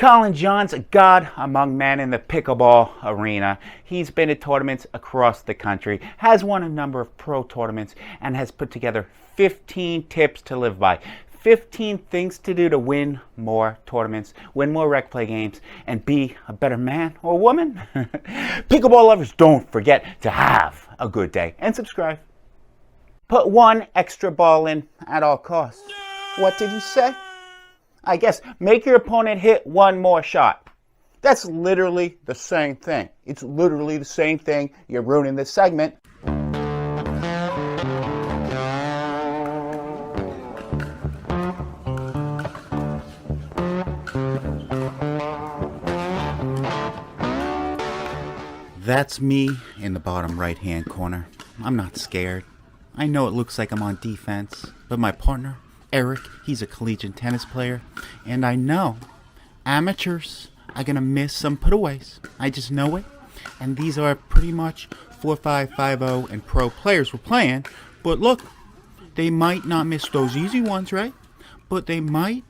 Collin Johns, a god among men in the pickleball arena. He's been at tournaments across the country, has won a number of pro tournaments, and has put together 15 tips to live by. 15 things to do to win more tournaments, win more rec play games, and be a better man or woman. Pickleball lovers, don't forget to have a good day and subscribe. Put one extra ball in at all costs. What did you say? I guess make your opponent hit one more shot. That's literally the same thing. It's literally the same thing. You're ruining this segment. That's me in the bottom right-hand corner. I'm not scared. I know it looks like I'm on defense, but my partner, Eric, he's a collegiate tennis player, and I know amateurs are going to miss some putaways. I just know it, and these are pretty much 4-5, 5-0, and pro players we're playing, but look, they might not miss those easy ones, right? But they might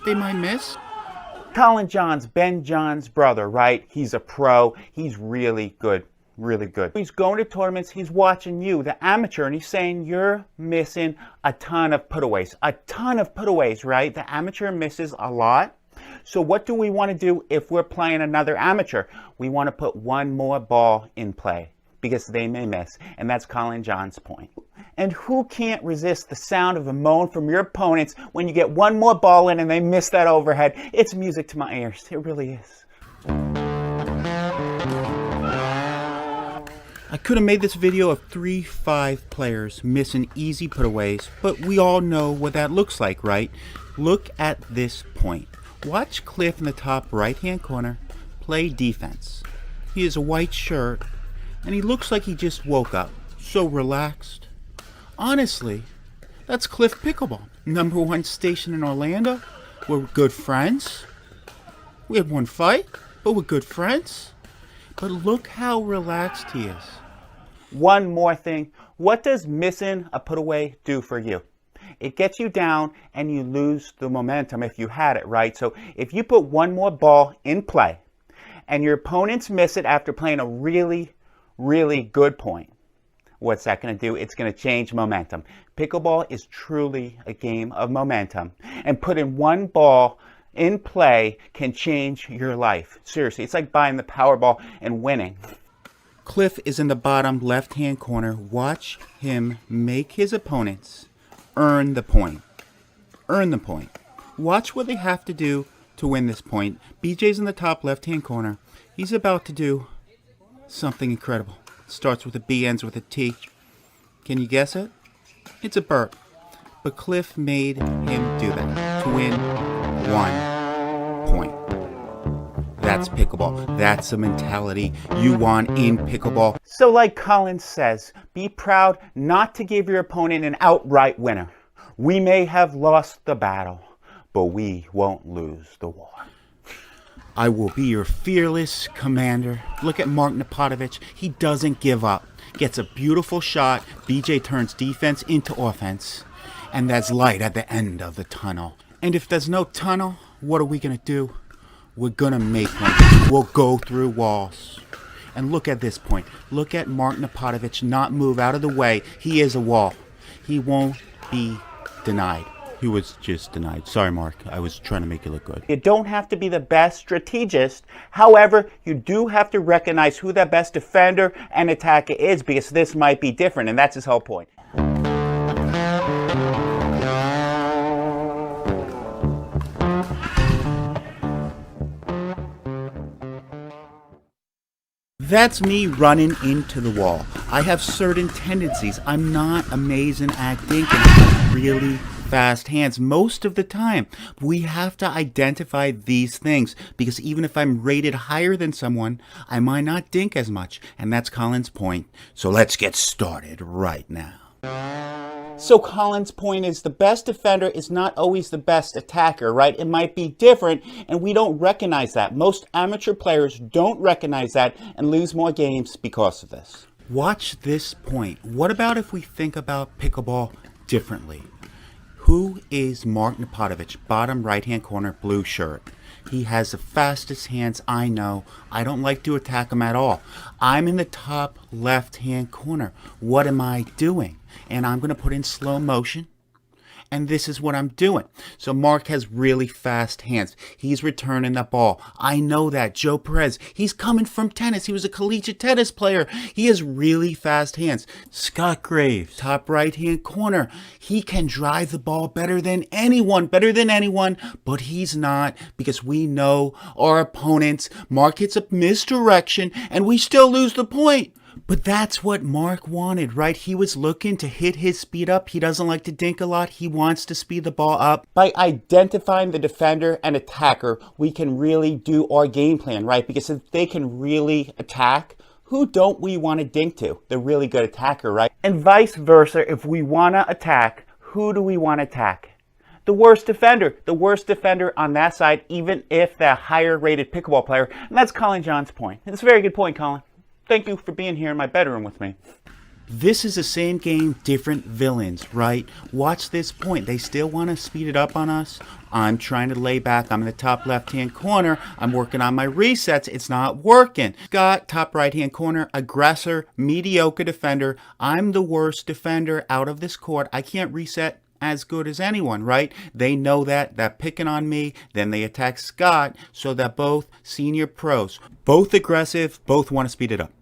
miss. Collin Johns, Ben Johns' brother, right? He's a pro. He's really good. Really good. He's going to tournaments, he's watching you, the amateur, and he's saying you're missing a ton of putaways. A ton of putaways, right? The amateur misses a lot. So what do we want to do if we're playing another amateur? We want to put one more ball in play because they may miss. And that's Collin Johns' point. And who can't resist the sound of a moan from your opponents when you get one more ball in and they miss that overhead? It's music to my ears. It really is. I could have made this video of 3-5 players missing easy putaways, but we all know what that looks like, right? Look at this point. Watch Cliff in the top right-hand corner play defense. He has a white shirt, and he looks like he just woke up. So relaxed. Honestly, that's Cliff Pickleball. #1 station in Orlando. We're good friends. We had one fight, but we're good friends. But look how relaxed he is. One more thing. What does missing a putaway do for you? It gets you down and you lose the momentum if you had it, right? So if you put one more ball in play and your opponents miss it after playing a really, really good point, what's that going to do? It's going to change momentum. Pickleball is truly a game of momentum. And putting one ball in play can change your life. Seriously, it's like buying the Powerball and winning. Cliff is in the bottom left-hand corner. Watch him make his opponents earn the point. Earn the point. Watch what they have to do to win this point. BJ's in the top left-hand corner. He's about to do something incredible. Starts with a B, ends with a T. Can you guess it? It's a burp. But Cliff made him do that to win 1 point. That's pickleball. That's the mentality you want in pickleball. So like Collin says, be proud not to give your opponent an outright winner. We may have lost the battle, but we won't lose the war. I will be your fearless commander. Look at Mark Napotovich. He doesn't give up. Gets a beautiful shot. BJ turns defense into offense. And there's light at the end of the tunnel. And if there's no tunnel, what are we going to do? We're going to make one. We'll go through walls. And look at this point. Look at Mark Napotovich not move out of the way. He is a wall. He won't be denied. He was just denied. Sorry, Mark. I was trying to make you look good. You don't have to be the best strategist. However, you do have to recognize who the best defender and attacker is, because this might be different, and that's his whole point. That's me running into the wall. I have certain tendencies. I'm not amazing at dinking. I have really fast hands most of the time. We have to identify these things because even if I'm rated higher than someone, I might not dink as much. And that's Collin's point. So let's get started right now. So Collin's point is the best defender is not always the best attacker, right? It might be different, and we don't recognize that. Most amateur players don't recognize that and lose more games because of this. Watch this point. What about if we think about pickleball differently? Who is Mark Napotovich? Bottom right-hand corner, blue shirt. He has the fastest hands I know. I don't like to attack him at all. I'm in the top left-hand corner. What am I doing? And I'm going to put in slow motion. And this is what I'm doing. So Mark has really fast hands. He's returning the ball. I know that. Joe Perez, he's coming from tennis. He was a collegiate tennis player. He has really fast hands. Scott Graves, top right-hand corner. He can drive the ball better than anyone, but he's not, because we know our opponents. Mark hits a misdirection, and we still lose the point. But that's what Mark wanted, right? He was looking to hit his speed up. He doesn't like to dink a lot. He wants to speed the ball up. By identifying the defender and attacker, we can really do our game plan, right? Because if they can really attack, who don't we want to dink to? The really good attacker, right? And vice versa, if we want to attack, who do we want to attack? The worst defender on that side, even if they're a higher rated pickleball player. And that's Collin Johns' point. It's a very good point, Collin. Thank you for being here in my bedroom with me. This is the same game, different villains, right? Watch this point. They still want to speed it up on us. I'm trying to lay back. I'm in the top left-hand corner. I'm working on my resets. It's not working. Scott, top right-hand corner, aggressor, mediocre defender. I'm the worst defender out of this court. I can't reset as good as anyone, right? They know that. They're picking on me. Then they attack Scott. So they're both senior pros. Both aggressive. Both want to speed it up.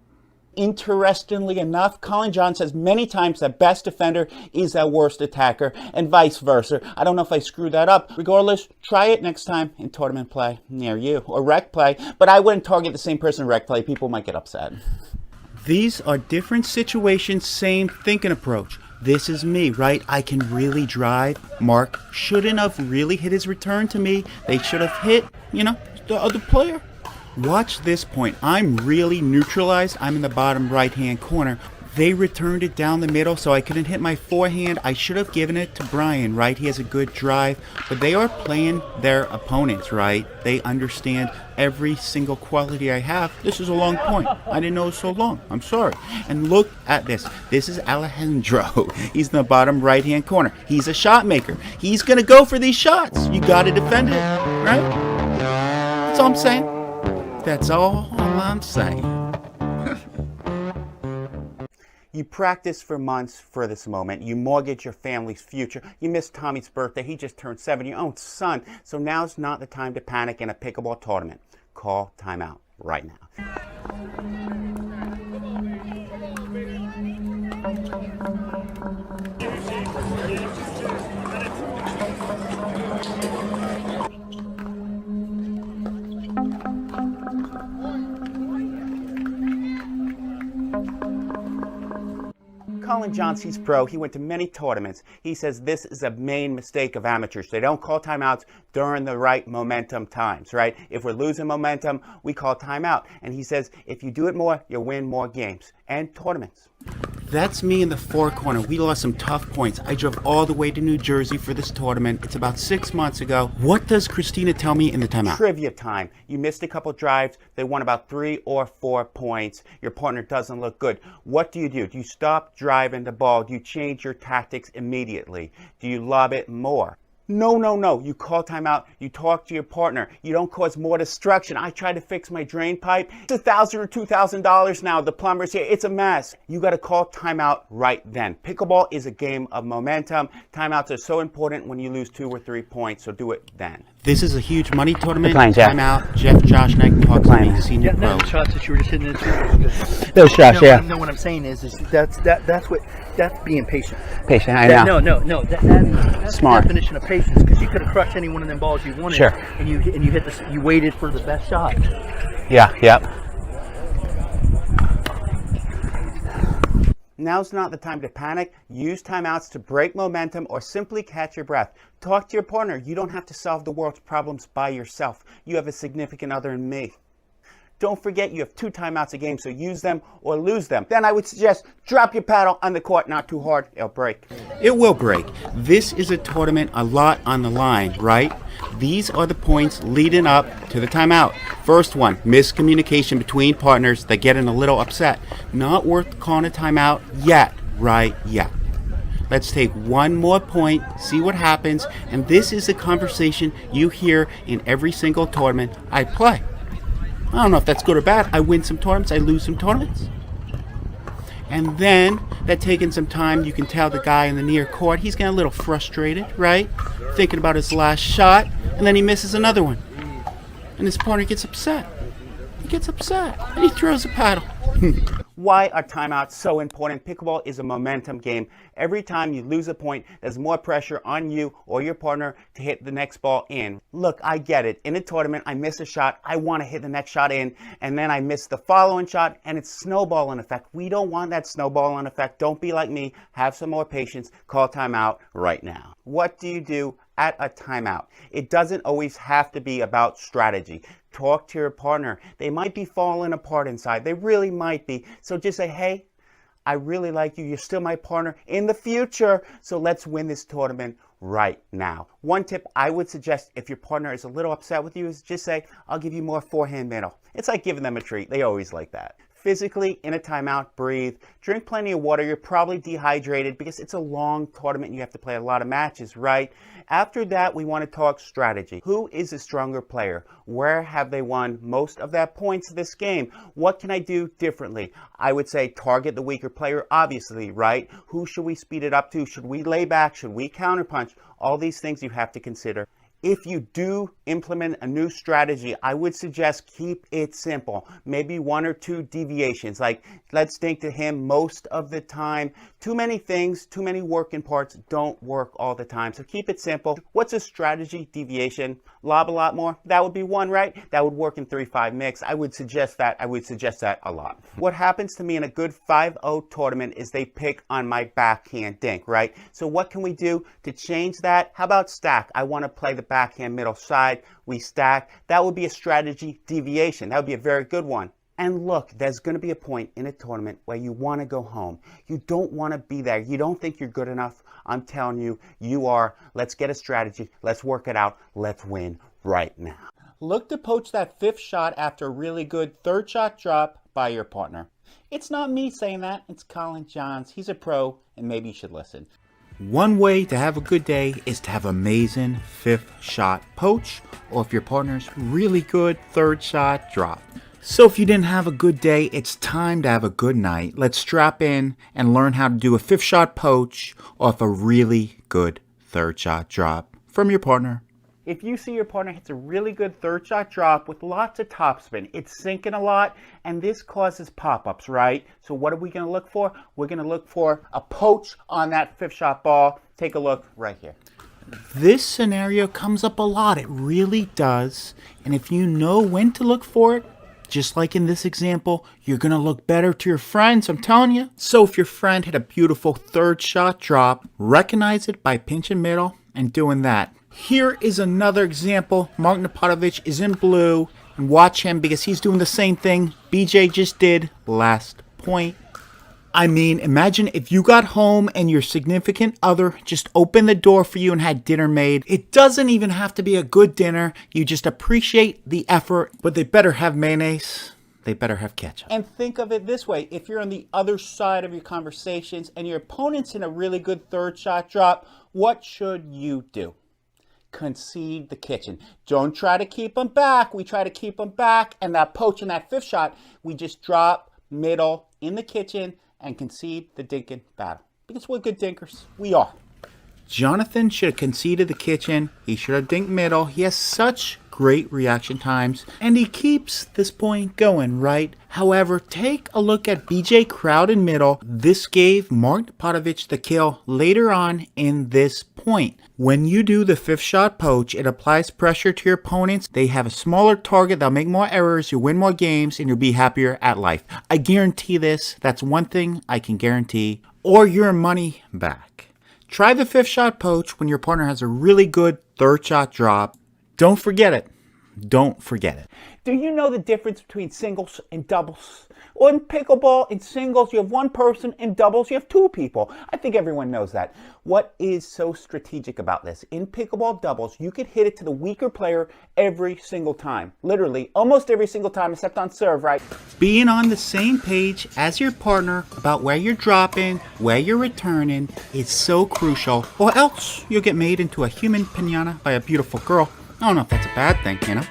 Interestingly enough, Collin Johns says many times that best defender is that worst attacker, and vice versa. I don't know if I screwed that up. Regardless, try it next time in tournament play near you, or rec play, but I wouldn't target the same person in rec play. People might get upset. These are different situations, same thinking approach. This is me, right? I can really drive. Mark shouldn't have really hit his return to me. They should have hit, the other player. Watch this point. I'm really neutralized. I'm in the bottom right-hand corner. They returned it down the middle, so I couldn't hit my forehand. I should have given it to Brian, right? He has a good drive. But they are playing their opponents, right? They understand every single quality I have. This is a long point. I didn't know it was so long. I'm sorry. And look at this. This is Alejandro. He's in the bottom right-hand corner. He's a shot maker. He's going to go for these shots. You got to defend it, right? That's all I'm saying. That's all I'm saying. You practice for months for this moment. You mortgage your family's future. You missed Tommy's birthday. He just turned 7, your own son. So now's not the time to panic in a pickleball tournament. Call timeout right now. Collin Johns, he's pro. He went to many tournaments. He says this is a main mistake of amateurs. They don't call timeouts during the right momentum times, right? If we're losing momentum, we call timeout. And he says if you do it more, you'll win more games and tournaments. That's me in the far corner. We lost some tough points. I drove all the way to New Jersey for this tournament. It's about 6 months ago. What does Christina tell me in the timeout? Trivia time. You missed a couple drives. They won about 3 or 4 points. Your partner doesn't look good. What do? Do you stop driving the ball? Do you change your tactics immediately? Do you lob it more? No. You call timeout. You talk to your partner. You don't cause more destruction. I tried to fix my drain pipe. It's $1,000 or $2,000 now. The plumber's here. It's a mess. You got to call timeout right then. Pickleball is a game of momentum. Timeouts are so important when you lose 2 or 3 points, so do it then. This is a huge money tournament. Timeout. Jeff Josh Knight talks to me, senior pro. The shots that you were just hitting into. Those shots, yeah. No, what I'm saying is that's being patient. Patient, I know. No. That's smart. The definition of patience, because you could have crushed any one of them balls you wanted. Sure. And you hit this. You waited for the best shot. Yeah. Yep. Now's not the time to panic. Use timeouts to break momentum or simply catch your breath. Talk to your partner. You don't have to solve the world's problems by yourself. You have a significant other in me. Don't forget you have 2 timeouts a game, so use them or lose them. Then I would suggest drop your paddle on the court, not too hard, it'll break. It will break. This is a tournament, a lot on the line, right? These are the points leading up to the timeout. First one, miscommunication between partners that getting a little upset. Not worth calling a timeout yet, right? Yet. Let's take one more point, see what happens, and this is the conversation you hear in every single tournament I play. I don't know if that's good or bad. I win some tournaments, I lose some tournaments. And then, that taking some time, you can tell the guy in the near court, he's getting a little frustrated, right? Thinking about his last shot, and then he misses another one. And his partner gets upset. He gets upset, and he throws a paddle. Why are timeouts so important? Pickleball is a momentum game. Every time you lose a point, there's more pressure on you or your partner to hit the next ball in. Look, I get it. In a tournament, I miss a shot. I want to hit the next shot in, and then I miss the following shot, and it's snowballing effect. We don't want that snowballing effect. Don't be like me. Have some more patience. Call timeout right now. What do you do at a timeout? It doesn't always have to be about strategy. Talk to your partner. They might be falling apart inside. They really might be. So just say, hey, I really like you. You're still my partner in the future. So let's win this tournament right now. One tip I would suggest if your partner is a little upset with you is just say, I'll give you more forehand middle. It's like giving them a treat. They always like that. Physically, in a timeout, breathe. Drink plenty of water. You're probably dehydrated because it's a long tournament and you have to play a lot of matches, right? After that, we want to talk strategy. Who is a stronger player? Where have they won most of their points this game? What can I do differently? I would say target the weaker player, obviously, right? Who should we speed it up to? Should we lay back? Should we counterpunch? All these things you have to consider. If you do implement a new strategy, I would suggest keep it simple. Maybe one or two deviations, like let's think to him most of the time. Too many things, too many working parts don't work all the time. So keep it simple. What's a strategy deviation? Lob a lot more? That would be one, right? That would work in 3-5 mix. I would suggest that a lot. What happens to me in a good 5-0 tournament is they pick on my backhand dink, right? So what can we do to change that? How about stack? I want to play the backhand middle side. We stack. That would be a strategy deviation. That would be a very good one. And look, there's going to be a point in a tournament where you want to go home. You don't want to be there. You don't think you're good enough. I'm telling you, you are. Let's get a strategy. Let's work it out. Let's win right now. Look to poach that fifth shot after a really good third shot drop by your partner. It's not me saying that. It's Collin Johns. He's a pro, and maybe you should listen. One way to have a good day is to have amazing fifth shot poach, or if your partner's really good, third shot drop. So if you didn't have a good day, it's time to have a good night. Let's strap in and learn how to do a fifth shot poach off a really good third shot drop from your partner. If you see your partner hits a really good third shot drop with lots of topspin, it's sinking a lot, and this causes pop-ups, right? So what are we going to look for? We're going to look for a poach on that fifth shot ball. Take a look right here. This scenario comes up a lot. It really does. And if you know when to look for it, just like in this example, you're going to look better to your friends, I'm telling you. So if your friend hit a beautiful third shot drop, recognize it by pinching middle and doing that. Here is another example. Mark Napatovich is in blue, and watch him because he's doing the same thing BJ just did last point. I mean, imagine if you got home and your significant other just opened the door for you and had dinner made. It doesn't even have to be a good dinner. You just appreciate the effort, but they better have mayonnaise. They better have ketchup. And think of it this way. If you're on the other side of your conversations and your opponent's in a really good third shot drop, what should you do? Concede the kitchen. Don't try to keep them back. We try to keep them back. And that poach in that fifth shot, we just drop middle in the kitchen and concede the dinking battle. Because we're good dinkers. We are. Jonathan should have conceded the kitchen. He should have dinked middle. He has such great reaction times, and he keeps this point going, right? However, take a look at BJ crowd in middle. This gave Mark Napatovich the kill later on in this point. When you do the fifth shot poach, it applies pressure to your opponents. They have a smaller target. They'll make more errors. You'll win more games, and you'll be happier at life. I guarantee this. That's one thing I can guarantee. Or your money back. Try the fifth shot poach when your partner has a really good third shot drop. Don't forget it. Don't forget it. Do you know the difference between singles and doubles? Well, in pickleball, in singles, you have one person. In doubles, you have two people. I think everyone knows that. What is so strategic about this? In pickleball doubles, you could hit it to the weaker player every single time. Literally, almost every single time, except on serve, right? Being on the same page as your partner about where you're dropping, where you're returning is so crucial, or else you'll get made into a human piñata by a beautiful girl. I don't know if that's a bad thing, you know?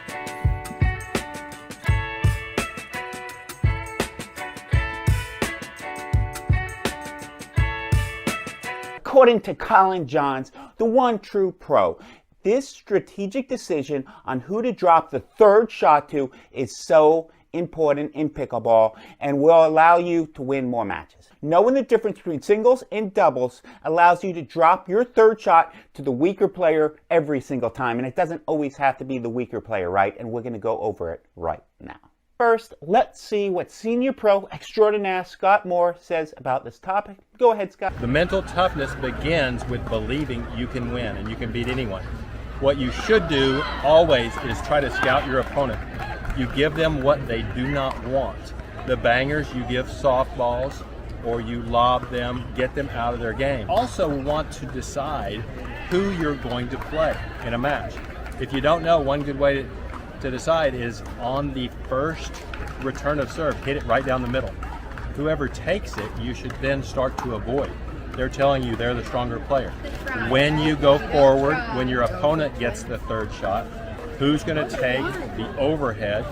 According to Collin Johns, the one true pro, this strategic decision on who to drop the third shot to is so important in pickleball and will allow you to win more matches. Knowing the difference between singles and doubles allows you to drop your third shot to the weaker player every single time. And it doesn't always have to be the weaker player, right? And we're going to go over it right now. First, let's see what Senior Pro Extraordinaire Scott Moore says about this topic. Go ahead, Scott. The mental toughness begins with believing you can win and you can beat anyone. What you should do always is try to scout your opponent. You give them what they do not want. The bangers, you give softballs, or you lob them, get them out of their game. Also want to decide who you're going to play in a match. If you don't know, one good way to decide is on the first return of serve, hit it right down the middle. Whoever takes it, you should then start to avoid. They're telling you they're the stronger player. When you go forward, when your opponent gets the third shot, who's going to take the overhead,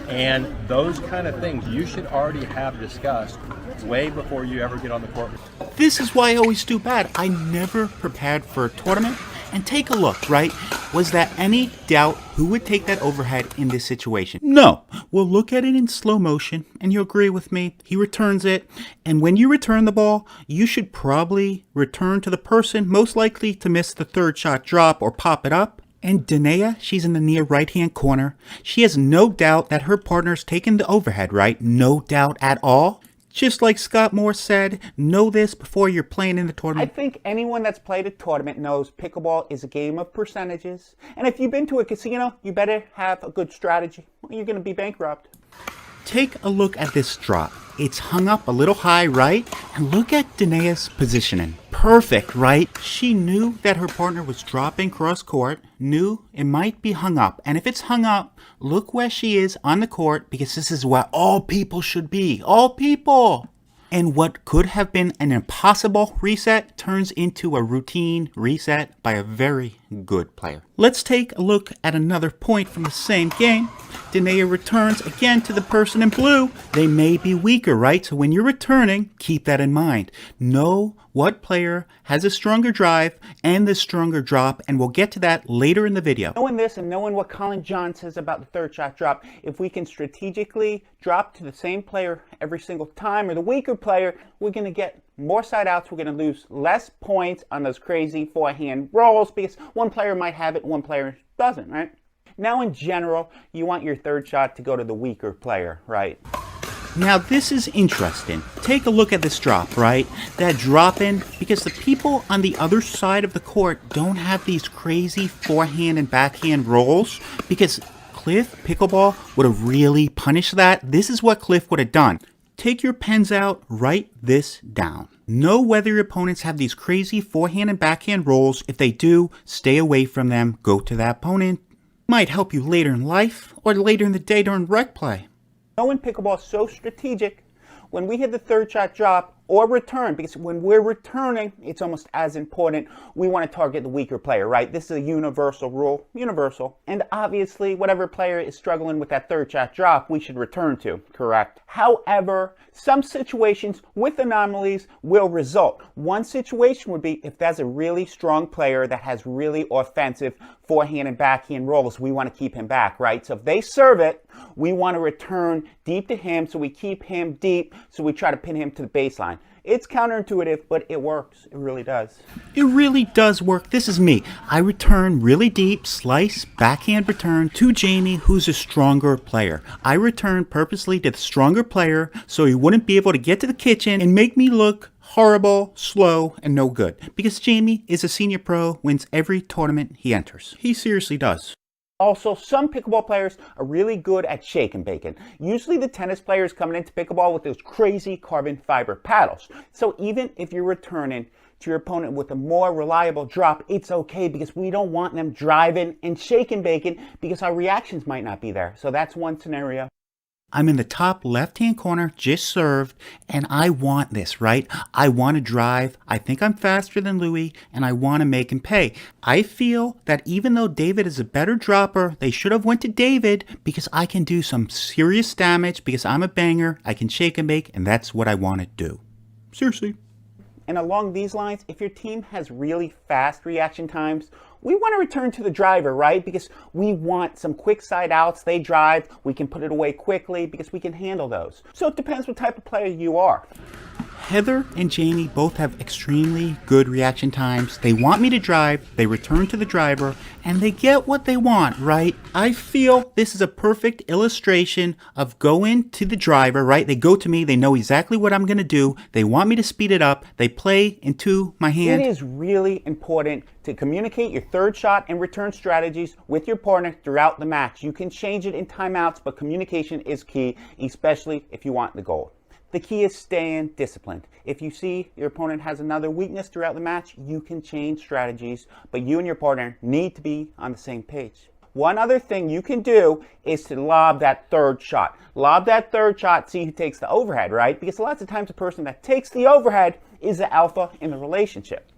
and those kind of things you should already have discussed way before you ever get on the court. This is why I always do bad. I never prepared for a tournament. And take a look, right? Was there any doubt who would take that overhead in this situation? No. We'll look at it in slow motion, and you'll agree with me. He returns it, and when you return the ball, you should probably return to the person most likely to miss the third shot drop or pop it up. And Danae, she's in the near right-hand corner. She has no doubt that her partner's taken the overhead, right? No doubt at all. Just like Scott Moore said, know this before you're playing in the tournament. I think anyone that's played a tournament knows pickleball is a game of percentages. And if you've been to a casino, you better have a good strategy, or you're going to be bankrupt. Take a look at this drop. It's hung up a little high, right? And look at Danae's positioning. Perfect, right? She knew that her partner was dropping cross court, knew it might be hung up. And if it's hung up, look where she is on the court, because this is where all people should be. All people! And what could have been an impossible reset turns into a routine reset by a very good player. Let's take a look at another point from the same game. Danae returns again to the person in blue. They may be weaker, right? So when you're returning, keep that in mind. Know what player has a stronger drive and the stronger drop, and we'll get to that later in the video. Knowing this and knowing what Collin Johns says about the third shot drop, if we can strategically drop to the same player every single time, or the weaker player, we're going to get more side outs. We're going to lose less points on those crazy forehand rolls because one player might have it, one player doesn't, right? Now, in general, you want your third shot to go to the weaker player, right? Now this is interesting. Take a look at this drop, right? That drop in, because the people on the other side of the court don't have these crazy forehand and backhand rolls, because Cliff Pickleball would have really punished that. This is what Cliff would have done. Take your pens out, write this down. Know whether your opponents have these crazy forehand and backhand rolls. If they do, stay away from them. Go to that opponent. Might help you later in life or later in the day during rec play. Knowing pickleball is so strategic, when we hit the third shot drop or return, because when we're returning, it's almost as important, we want to target the weaker player, right? This is a universal rule, universal. And obviously, whatever player is struggling with that third shot drop, we should return to, correct? However, some situations with anomalies will result. One situation would be if there's a really strong player that has really offensive forehand and backhand rolls, we want to keep him back, right? So if they serve it, we want to return deep to him, so we keep him deep, so we try to pin him to the baseline. It's counterintuitive, but it works. It really does. It really does work. This is me. I return really deep, slice, backhand return to Jamie, who's a stronger player. I return purposely to the stronger player so he wouldn't be able to get to the kitchen and make me look horrible, slow, and no good. Because Jamie is a senior pro, wins every tournament he enters. He seriously does. Also, some pickleball players are really good at shake and baking. Usually the tennis players coming into pickleball with those crazy carbon fiber paddles. So even if you're returning to your opponent with a more reliable drop, it's okay, because we don't want them driving and shake and baking because our reactions might not be there. So that's one scenario. I'm in the top left-hand corner, just served, and I want this, right? I want to drive. I think I'm faster than Louis, and I want to make him pay. I feel that even though David is a better dropper, they should have went to David, because I can do some serious damage, because I'm a banger, I can shake and bake, and that's what I want to do. Seriously. And along these lines, if your team has really fast reaction times, we want to return to the driver, right? Because we want some quick side outs. They drive, we can put it away quickly because we can handle those. So it depends what type of player you are. Heather and Jamie both have extremely good reaction times. They want me to drive, they return to the driver, and they get what they want, right? I feel this is a perfect illustration of going to the driver, right? They go to me, they know exactly what I'm going to do, they want me to speed it up, they play into my hand. It is really important to communicate your third shot and return strategies with your partner throughout the match. You can change it in timeouts, but communication is key, especially if you want the goal. The key is staying disciplined. If you see your opponent has another weakness throughout the match, you can change strategies, but you and your partner need to be on the same page. One other thing you can do is to lob that third shot. Lob that third shot, see who takes the overhead, right? Because lots of times the person that takes the overhead is the alpha in the relationship.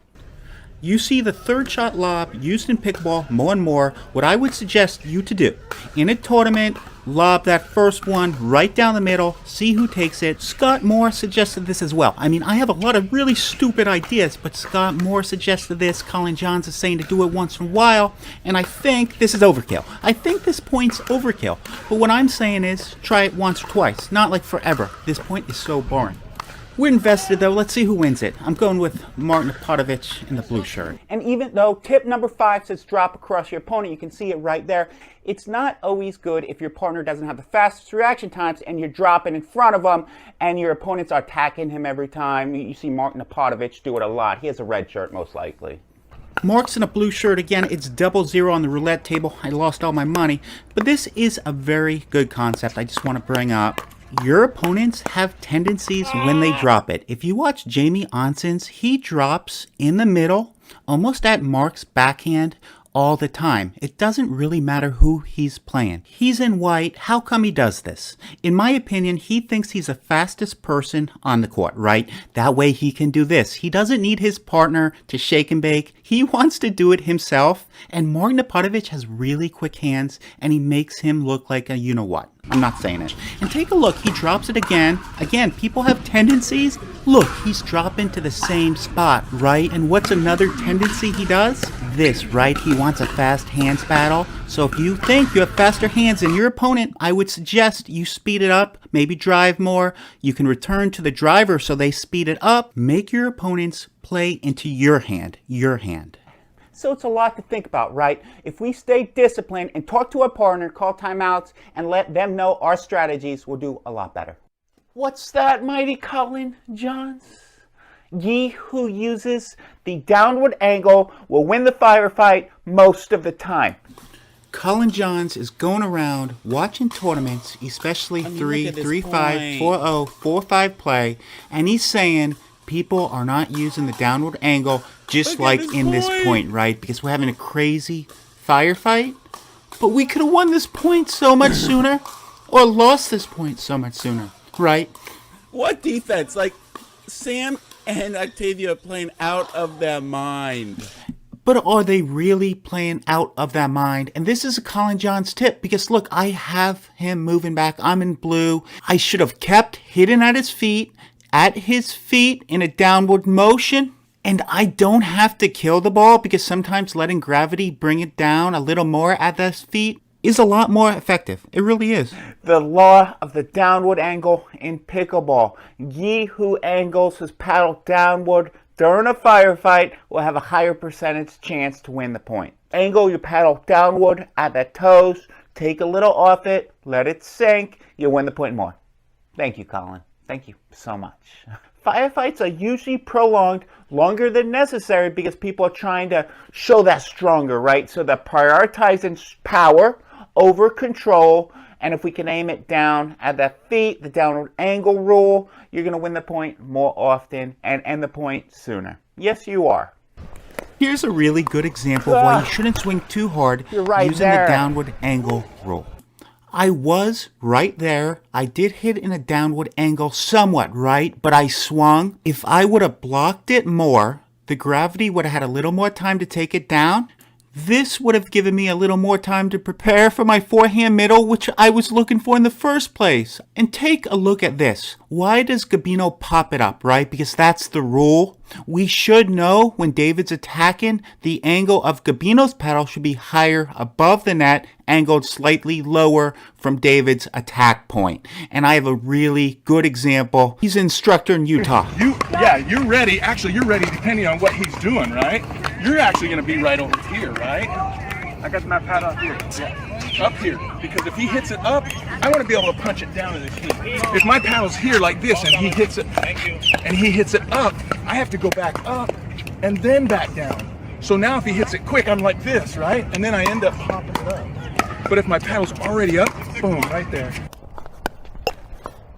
You see the third shot lob used in pickleball more and more. What I would suggest you to do in a tournament, lob that first one right down the middle, see who takes it. Scott Moore suggested this as well. I mean, I have a lot of really stupid ideas, but Scott Moore suggested this. Collin Johns is saying to do it once in a while, and I think this is overkill. I think this point's overkill. But what I'm saying is try it once or twice, not like forever. This point is so boring. We're invested, though. Let's see who wins it. I'm going with Martin Napotovich in the blue shirt. And even though tip number 5 says drop across your opponent, you can see it right there. It's not always good if your partner doesn't have the fastest reaction times and you're dropping in front of them and your opponents are attacking him every time. You see Martin Napotovich do it a lot. He has a red shirt, most likely. Mark's in a blue shirt again. It's 0-0 on the roulette table. I lost all my money. But this is a very good concept I just want to bring up. Your opponents have tendencies when they drop it. If you watch Jamie Onson's, he drops in the middle, almost at Mark's backhand all the time. It doesn't really matter who he's playing. He's in white. How come he does this? In my opinion, he thinks he's the fastest person on the court, right? That way he can do this. He doesn't need his partner to shake and bake. He wants to do it himself. And Martin Napotovich has really quick hands, and he makes him look like a you-know-what. I'm not saying it. And take a look. He drops it again. Again, people have tendencies. Look, he's dropping to the same spot, right? And what's another tendency he does? This, right? He wants a fast hands battle. So if you think you have faster hands than your opponent, I would suggest you speed it up, maybe drive more. You can return to the driver so they speed it up. Make your opponents play into your hand, your hand. So it's a lot to think about, right? If we stay disciplined and talk to our partner, call timeouts, and let them know our strategies, we'll do a lot better. What's that, mighty Collin Johns? Ye who uses the downward angle will win the firefight most of the time. Collin Johns is going around watching tournaments, especially 3, 3-5, 4-0, 4-5 play, and he's saying people are not using the downward angle just like in this point, right? Because we're having a crazy firefight. But we could have won this point so much sooner or lost this point so much sooner, right? What defense? Like, Sam and Octavia playing out of their mind. But are they really playing out of that mind? And this is a Collin Johns tip because, look, I have him moving back. I'm in blue. I should have kept hitting at his feet in a downward motion. And I don't have to kill the ball because sometimes letting gravity bring it down a little more at his feet is a lot more effective. It really is. The law of the downward angle in pickleball. Ye who angles his paddle downward during a firefight will have a higher percentage chance to win the point. Angle your paddle downward at the toes. Take a little off it. Let it sink. You'll win the point more. Thank you, Collin. Thank you so much. Firefights are usually prolonged longer than necessary because people are trying to show that stronger, right? So they're prioritizing power over control. And if we can aim it down at the feet, the downward angle rule, you're going to win the point more often and end the point sooner. Yes, you are. Here's a really good example of why you shouldn't swing too hard You're right using there. the downward angle rule. I was right there. I did hit in a downward angle somewhat, right? But I swung. If I would have blocked it more, the gravity would have had a little more time to take it down. This would have given me a little more time to prepare for my forehand middle, which I was looking for in the first place. And take a look at this. Why does Gabino pop it up, right? Because that's the rule. We should know when David's attacking, the angle of Gabino's paddle should be higher above the net, angled slightly lower from David's attack point. And I have a really good example. He's an instructor in Utah. You're ready. Actually, you're ready depending on what he's doing, right? You're actually going to be right over here, right? I got my paddle up here. Yeah. Up here. Because if he hits it up, I want to be able to punch it down in his knee. If my paddle's here like this and he hits it, up, I have to go back up and then back down. So now if he hits it quick, I'm like this, right? And then I end up popping it up. But if my paddle's already up, boom, right there.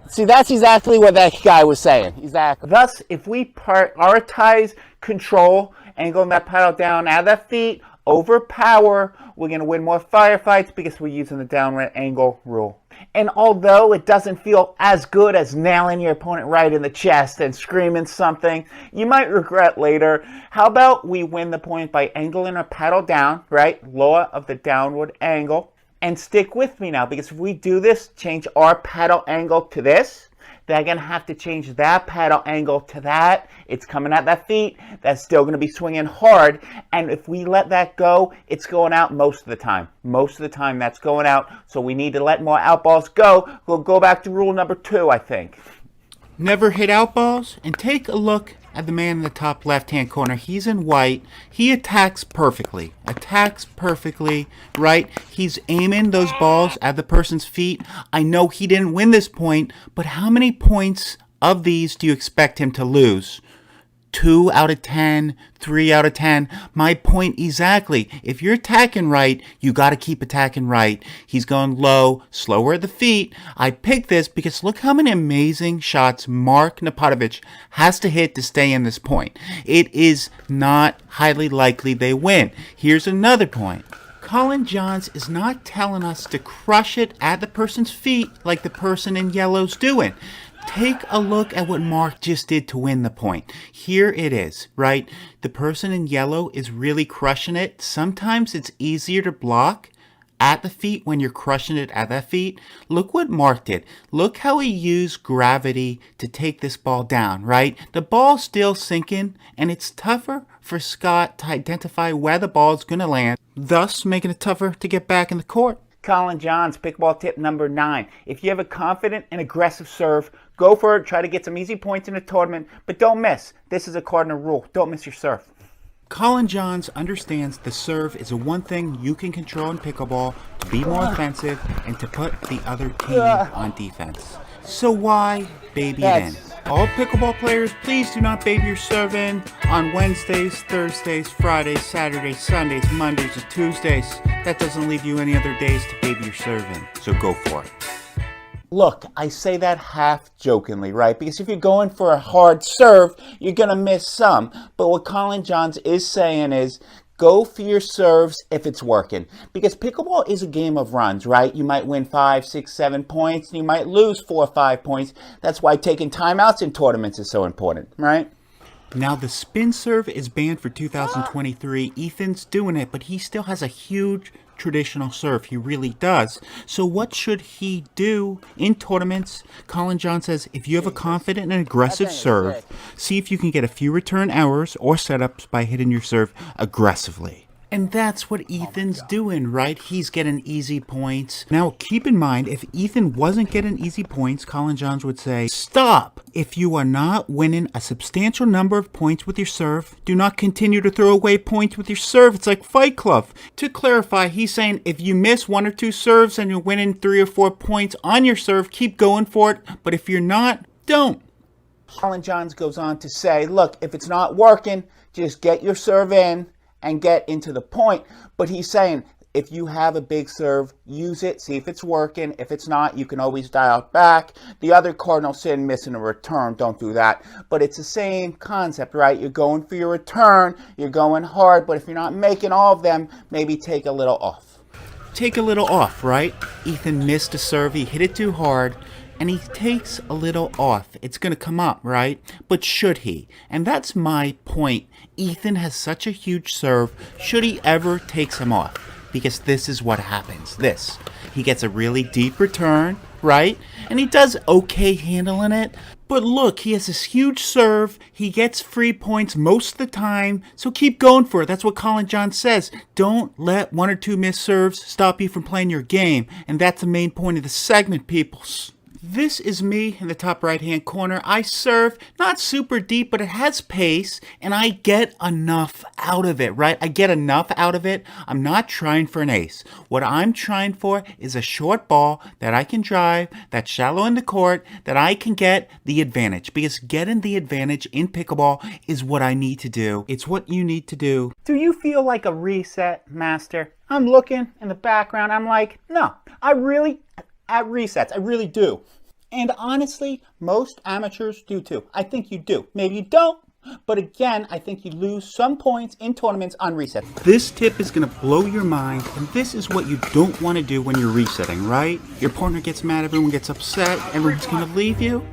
See, that's exactly what that guy was saying. Exactly. Thus, if we prioritize control, angling that paddle down at the feet, over power, we're going to win more firefights because we're using the downward angle rule. And although it doesn't feel as good as nailing your opponent right in the chest and screaming something you might regret later, how about we win the point by angling our paddle down, right? Law of the downward angle. And stick with me now, because if we do this, change our paddle angle to this, they're going to have to change that paddle angle to that. It's coming at that feet. That's still going to be swinging hard. And if we let that go, it's going out most of the time. Most of the time that's going out. So we need to let more out balls go. We'll go back to rule number 2, I think. Never hit out balls? And take a look at the man in the top left-hand corner. He's in white. He attacks perfectly. Right? He's aiming those balls at the person's feet. I know he didn't win this point, but how many points of these do you expect him to lose? 2 out of 10, 3 out of 10. My point exactly. If you're attacking right, you got to keep attacking right. He's going low, slower at the feet. I picked this because look how many amazing shots Mark Napatovich has to hit to stay in this point. It is not highly likely they win. Here's another point. Collin Johns is not telling us to crush it at the person's feet like the person in yellow's doing. Take a look at what Mark just did to win the point. Here it is, right? The person in yellow is really crushing it. Sometimes it's easier to block at the feet when you're crushing it at that feet. Look what Mark did. Look how he used gravity to take this ball down, right? The ball's still sinking, and it's tougher for Scott to identify where the ball is going to land, thus making it tougher to get back in the court. Collin Johns, pickleball tip number 9. If you have a confident and aggressive serve, go for it. Try to get some easy points in the tournament, but don't miss. This is a cardinal rule. Don't miss your serve. Collin Johns understands the serve is the one thing you can control in pickleball to be more offensive and to put the other team on defense. So why baby it in? All pickleball players, please do not baby your serve in on Wednesdays, Thursdays, Fridays, Saturdays, Sundays, Mondays, or Tuesdays. That doesn't leave you any other days to baby your serve in, so go for it. Look, I say that half jokingly, right? Because if you're going for a hard serve, you're going to miss some. But what Collin Johns is saying is, go for your serves if it's working. Because pickleball is a game of runs, right? You might win 5, 6, 7 points, and you might lose 4 or 5 points. That's why taking timeouts in tournaments is so important, right? Now, the spin serve is banned for 2023. Ethan's doing it, but he still has a huge traditional serve. He really does. So what should he do in tournaments? Collin Johns says, if you have a confident and aggressive serve, see if you can get a few return errors or setups by hitting your serve aggressively. And that's what Ethan's doing, right? He's getting easy points. Now, keep in mind, if Ethan wasn't getting easy points, Collin Johns would say, stop! If you are not winning a substantial number of points with your serve, do not continue to throw away points with your serve. It's like Fight Club. To clarify, he's saying if you miss 1 or 2 serves and you're winning 3 or 4 points on your serve, keep going for it. But if you're not, don't. Collin Johns goes on to say, look, if it's not working, just get your serve in and get into the point. But he's saying, if you have a big serve, use it, see if it's working. If it's not, you can always dial it back. The other cardinal sin, missing a return, don't do that. But it's the same concept, right? You're going for your return, you're going hard, but if you're not making all of them, maybe take a little off. Take a little off, right? Ethan missed a serve, he hit it too hard, and he takes a little off. It's going to come up, right? But should he? And that's my point. Ethan has such a huge serve. Should he ever take some off? Because this is what happens. He gets a really deep return, right? And he does okay handling it. But look, he has this huge serve. He gets free points most of the time. So keep going for it. That's what Collin Johns says. Don't let 1 or 2 missed serves stop you from playing your game. And that's the main point of the segment, peoples. This is me in the top right-hand corner. I serve not super deep, but it has pace, and I get enough out of it, right? I get enough out of it. I'm not trying for an ace. What I'm trying for is a short ball that I can drive, that's shallow in the court, that I can get the advantage. Because getting the advantage in pickleball is what I need to do. It's what you need to do. Do you feel like a reset master? I'm looking in the background. I'm like, no, at resets, I really do. And honestly, most amateurs do too. I think you do. Maybe you don't, but again, I think you lose some points in tournaments on resets. This tip is going to blow your mind, and this is what you don't want to do when you're resetting, right? Your partner gets mad, everyone gets upset, everyone's going to leave you.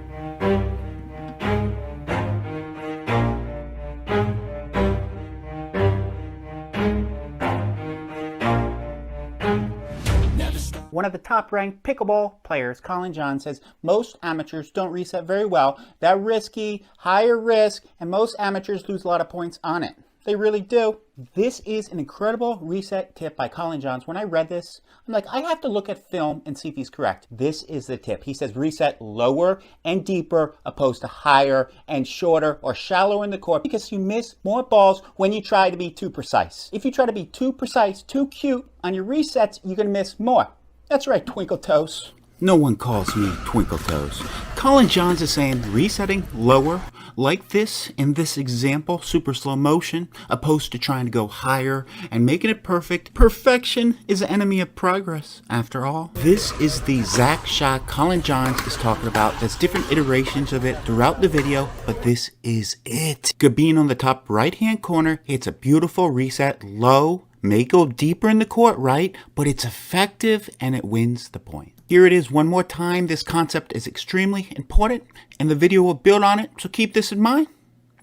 One of the top-ranked pickleball players, Collin Johns, says most amateurs don't reset very well. They're risky, higher risk, and most amateurs lose a lot of points on it. They really do. This is an incredible reset tip by Collin Johns. When I read this, I'm like, I have to look at film and see if he's correct. This is the tip. He says reset lower and deeper opposed to higher and shorter or shallower in the court because you miss more balls when you try to be too precise. If you try to be too precise, too cute on your resets, you're going to miss more. That's right, Twinkle Toes. No one calls me Twinkle Toes. Collin Johns is saying resetting lower, like this in this example, super slow motion, opposed to trying to go higher and making it perfect. Perfection is the enemy of progress, after all. This is the exact shot Collin Johns is talking about. There's different iterations of it throughout the video, but this is it. Gabin on the top right-hand corner, it's a beautiful reset, low, may go deeper in the court, right? But it's effective and it wins the point. Here it is one more time. This concept is extremely important and the video will build on it, so keep this in mind.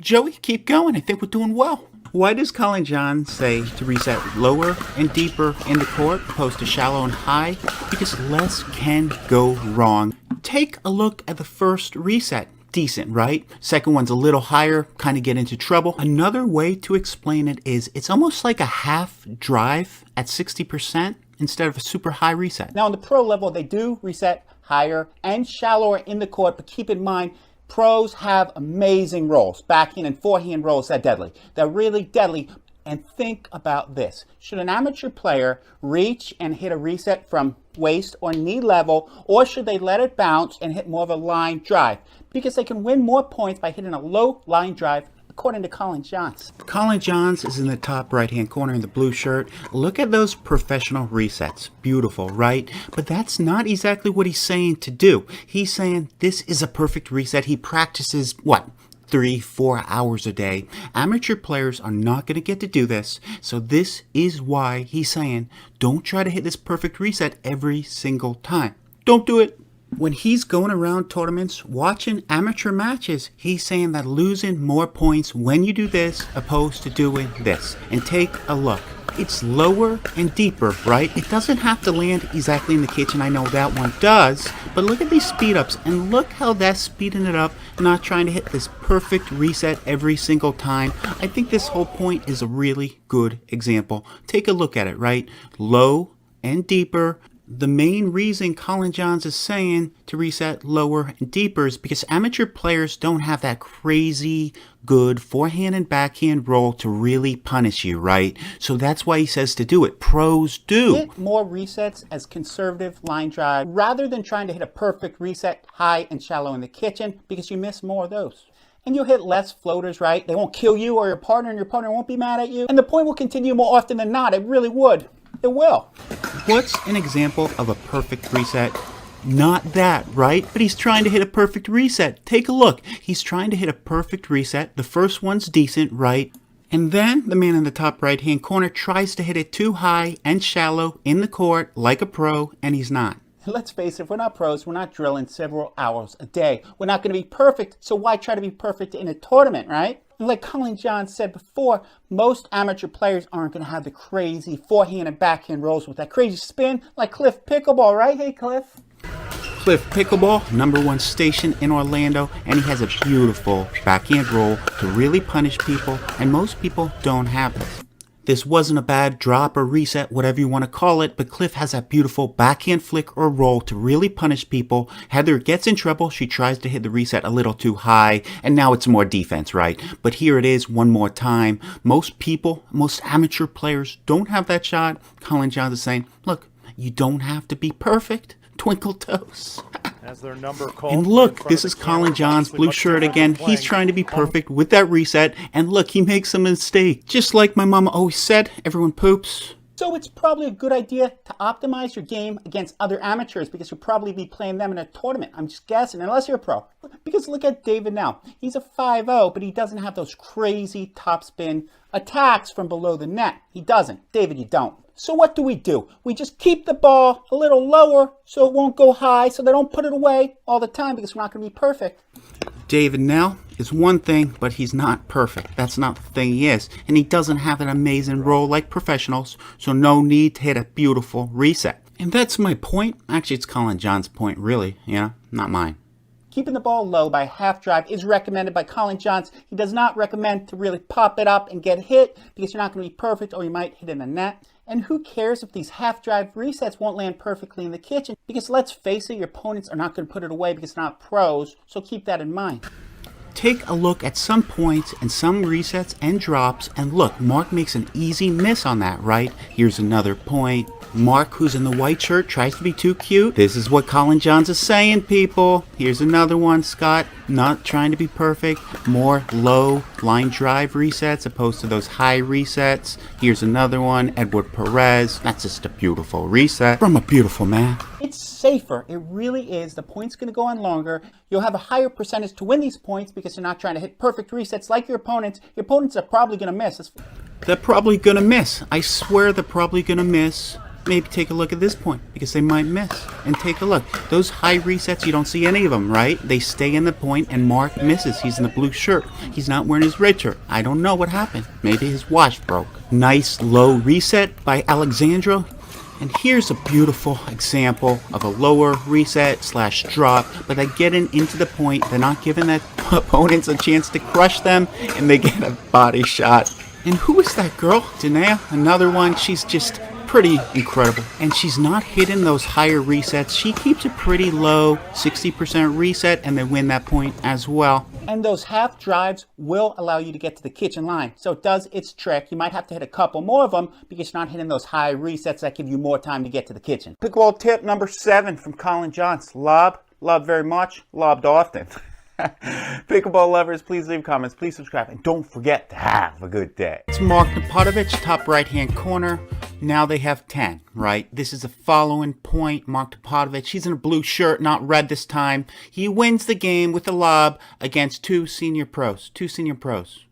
Joey, keep going. I think we're doing well. Why does Collin Johns say to reset lower and deeper in the court opposed to shallow and high? Because less can go wrong. Take a look at the first reset. Decent, right? Second one's a little higher, kind of get into trouble. Another way to explain it is it's almost like a half drive at 60% instead of a super high reset. Now on the pro level, they do reset higher and shallower in the court, but keep in mind, pros have amazing rolls. Backhand and forehand rolls are deadly. They're really deadly. And think about this. Should an amateur player reach and hit a reset from waist or knee level, or should they let it bounce and hit more of a line drive? Because they can win more points by hitting a low line drive, according to Collin Johns. Collin Johns is in the top right-hand corner in the blue shirt. Look at those professional resets. Beautiful, right? But that's not exactly what he's saying to do. He's saying this is a perfect reset. He practices, what? 3-4 hours a day. Amateur players are not going to get to do this, so this is why he's saying don't try to hit this perfect reset every single time. Don't do it. When he's going around tournaments watching amateur matches, he's saying that losing more points when you do this opposed to doing this. And take a look. It's lower and deeper, right? It doesn't have to land exactly in the kitchen. I know that one does. But look at these speed ups and look how that's speeding it up, not trying to hit this perfect reset every single time. I think this whole point is a really good example. Take a look at it, right? Low and deeper The main reason Collin Johns is saying to reset lower and deeper is because amateur players don't have that crazy good forehand and backhand roll to really punish you, right? So that's why he says to do it. Pros do. Hit more resets as conservative line drive rather than trying to hit a perfect reset high and shallow in the kitchen, because you miss more of those. And you'll hit less floaters, right? They won't kill you or your partner, and your partner won't be mad at you. And the point will continue more often than not. It really would. It will. What's an example of a perfect reset? Not that, right? But he's trying to hit a perfect reset. Take a look. He's trying to hit a perfect reset. The first one's decent, right? And then the man in the top right-hand corner tries to hit it too high and shallow in the court like a pro, and he's not. Let's face it, if we're not pros, we're not drilling several hours a day. We're not going to be perfect, so why try to be perfect in a tournament, right? And like Collin Johns said before, most amateur players aren't going to have the crazy forehand and backhand rolls with that crazy spin like Cliff Pickleball, right? Hey, Cliff. Cliff Pickleball, #1 station in Orlando, and he has a beautiful backhand roll to really punish people, and most people don't have this. This wasn't a bad drop or reset, whatever you want to call it, but Cliff has that beautiful backhand flick or roll to really punish people. Heather gets in trouble. She tries to hit the reset a little too high, and now it's more defense, right? But here it is one more time. Most people, most amateur players don't have that shot. Collin Johns is saying, look, you don't have to be perfect. Twinkle toes. As their number called, and look, this is Collin Johns, blue shirt again. He's trying to be perfect with that reset. And look, he makes a mistake. Just like my mama always said, everyone poops. So it's probably a good idea to optimize your game against other amateurs, because you'll probably be playing them in a tournament. I'm just guessing, unless you're a pro. Because look at David now. He's a 5-0, but he doesn't have those crazy topspin attacks from below the net. He doesn't. David, you don't. So what do? We just keep the ball a little lower so it won't go high, so they don't put it away all the time, because we're not going to be perfect. David now is one thing, but he's not perfect. That's not the thing he is. And he doesn't have an amazing roll like professionals, so no need to hit a beautiful reset. And that's my point. Actually, it's Collin Johns' point, really. Yeah, not mine. Keeping the ball low by half drive is recommended by Collin Johns. He does not recommend to really pop it up and get hit, because you're not going to be perfect, or you might hit in the net. And who cares if these half-drive resets won't land perfectly in the kitchen? Because let's face it, your opponents are not going to put it away because they're not pros, so keep that in mind. Take a look at some points and some resets and drops, and look, Mark makes an easy miss on that, right? Here's another point. Mark, who's in the white shirt, tries to be too cute. This is what Collin Johns is saying, people. Here's another one. Scott, not trying to be perfect. More low line drive resets opposed to those high resets. Here's another one. Edward Perez. That's just a beautiful reset from a beautiful man. It's safer. It really is. The point's going to go on longer. You'll have a higher percentage to win these points because you're not trying to hit perfect resets like your opponents. Your opponents are probably going to miss. They're probably going to miss. I swear they're probably going to miss. Maybe take a look at this point, because they might miss. And take a look. Those high resets, you don't see any of them, right? They stay in the point, and Mark misses. He's in the blue shirt. He's not wearing his red shirt. I don't know what happened. Maybe his watch broke. Nice low reset by Alexandra. And here's a beautiful example of a lower reset slash drop, but they're getting into the point. They're not giving their opponents a chance to crush them, and they get a body shot. And who is that girl? Danae, another one. She's just pretty incredible. And she's not hitting those higher resets. She keeps it pretty low, 60% reset, and they win that point as well. And those half drives will allow you to get to the kitchen line. So it does its trick. You might have to hit a couple more of them because you're not hitting those high resets that give you more time to get to the kitchen. Pickleball tip number 7 from Collin Johns. Lob very much, lobbed often. Pickleball lovers, please leave comments, please subscribe, and don't forget to have a good day. It's Mark Napotovich, top right-hand corner. Now they have 10, right? This is the following point. Mark Napotovich, he's in a blue shirt, not red this time. He wins the game with a lob against two senior pros.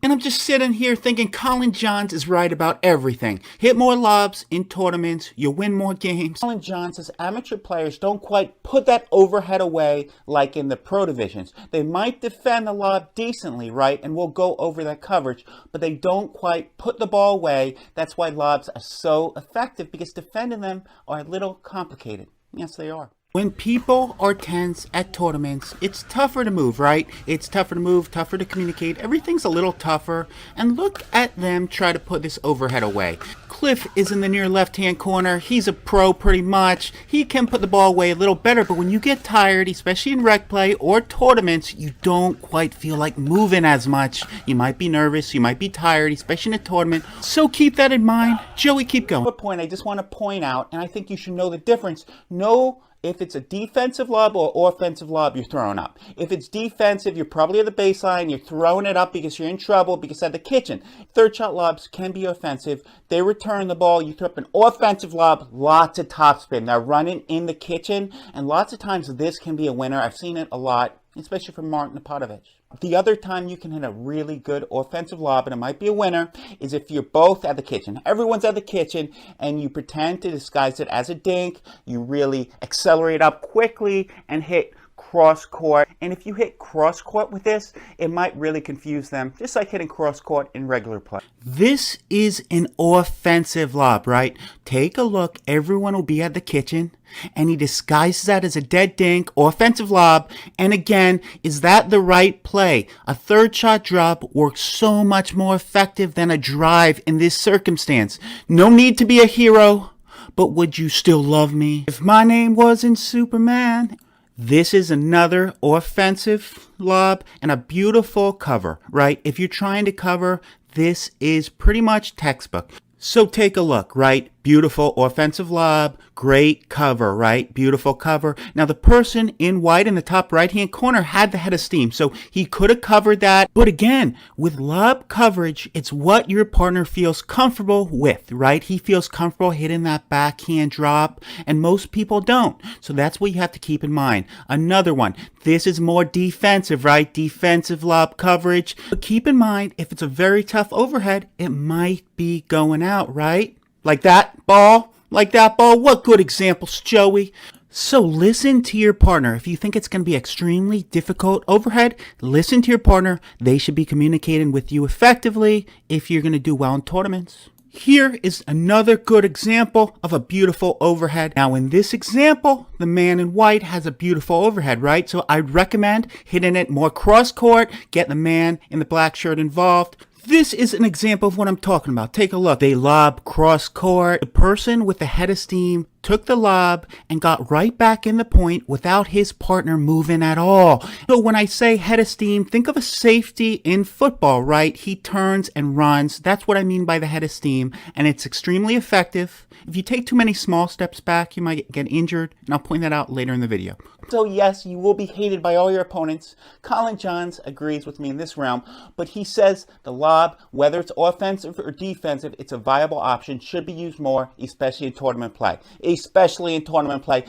And I'm just sitting here thinking Collin Johns is right about everything. Hit more lobs in tournaments, you'll win more games. Collin Johns says amateur players don't quite put that overhead away like in the pro divisions. They might defend the lob decently, right? And we'll go over that coverage, but they don't quite put the ball away. That's why lobs are so effective, because defending them are a little complicated. Yes, they are. When people are tense at tournaments, it's tougher to move, right? It's tougher to move, tougher to communicate. Everything's a little tougher. And look at them try to put this overhead away. Cliff is in the near left-hand corner. He's a pro pretty much. He can put the ball away a little better, but when you get tired, especially in rec play or tournaments, you don't quite feel like moving as much. You might be nervous, you might be tired, especially in a tournament. So keep that in mind. Joey, keep going. A point I just want to point out, and I think you should know the difference. Know if it's a defensive lob or offensive lob you're throwing up. If it's defensive, you're probably at the baseline, you're throwing it up because you're in trouble, because at the kitchen. Third shot lobs can be offensive. They return the ball, you throw up an offensive lob, lots of topspin. They're running in the kitchen, and lots of times this can be a winner. I've seen it a lot, especially from Mark Napotovich. The other time you can hit a really good offensive lob, and it might be a winner, is if you're both at the kitchen. Everyone's at the kitchen, and you pretend to disguise it as a dink. You really accelerate up quickly and hit cross court. And if you hit cross court with this, it might really confuse them, just like hitting cross court in regular play. This is an offensive lob, right? Take a look. Everyone will be at the kitchen, and he disguises that as a dead dink, offensive lob. And again, is that the right play? A third shot drop works so much more effective than a drive in this circumstance. No need to be a hero, but would you still love me if my name wasn't Superman? This is another offensive lob and a beautiful cover, right? If you're trying to cover, this is pretty much textbook. So take a look, right? Beautiful offensive lob, great cover, right? Beautiful cover. Now the person in white in the top right-hand corner had the head of steam, so he could have covered that. But again, with lob coverage, it's what your partner feels comfortable with, right? He feels comfortable hitting that backhand drop, and most people don't. So that's what you have to keep in mind. Another one, this is more defensive, right? Defensive lob coverage. But keep in mind, if it's a very tough overhead, it might be going out, right? Like that ball? Like that ball? What good examples, Joey? So listen to your partner. If you think it's going to be extremely difficult overhead, listen to your partner. They should be communicating with you effectively if you're going to do well in tournaments. Here is another good example of a beautiful overhead. Now in this example, the man in white has a beautiful overhead, right? So I'd recommend hitting it more cross court, get the man in the black shirt involved. This is an example of what I'm talking about. Take a look. They lob cross court. The person with the head of steam took the lob and got right back in the point without his partner moving at all. So when I say head of steam, think of a safety in football, right? He turns and runs. That's what I mean by the head of steam, and it's extremely effective. If you take too many small steps back, you might get injured, and I'll point that out later in the video. So yes, you will be hated by all your opponents. Collin Johns agrees with me in this realm, but he says the lob, whether it's offensive or defensive, it's a viable option, should be used more, especially in tournament play.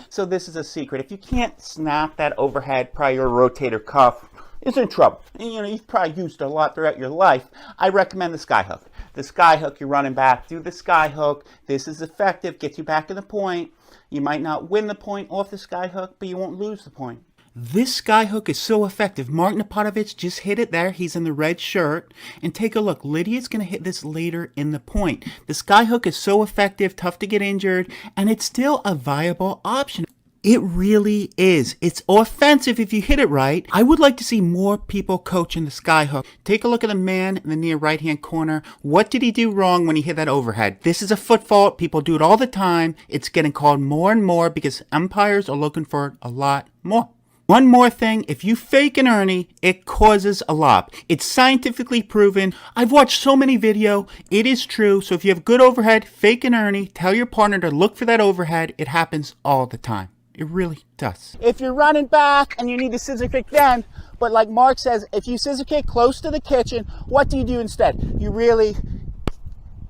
So this is a secret. If you can't snap that overhead, probably your rotator cuff is in trouble. And, you've probably used it a lot throughout your life. I recommend the sky hook. The sky hook, you're running back, do the sky hook. This is effective, gets you back in the point. You might not win the point off the sky hook, but you won't lose the point. This sky hook is so effective. Mark Napotovich just hit it there. He's in the red shirt. And take a look. Lydia's going to hit this later in the point. The sky hook is so effective, tough to get injured, and it's still a viable option. It really is. It's offensive if you hit it right. I would like to see more people coaching the sky hook. Take a look at the man in the near right-hand corner. What did he do wrong when he hit that overhead? This is a foot fault. People do it all the time. It's getting called more and more because umpires are looking for it a lot more. One more thing, if you fake an Ernie, it causes a lob. It's scientifically proven. I've watched so many videos. It is true. So if you have good overhead, fake an Ernie, tell your partner to look for that overhead. It happens all the time. It really does. If you're running back and you need to scissor kick then, but like Mark says, if you scissor kick close to the kitchen, what do you do instead? You really,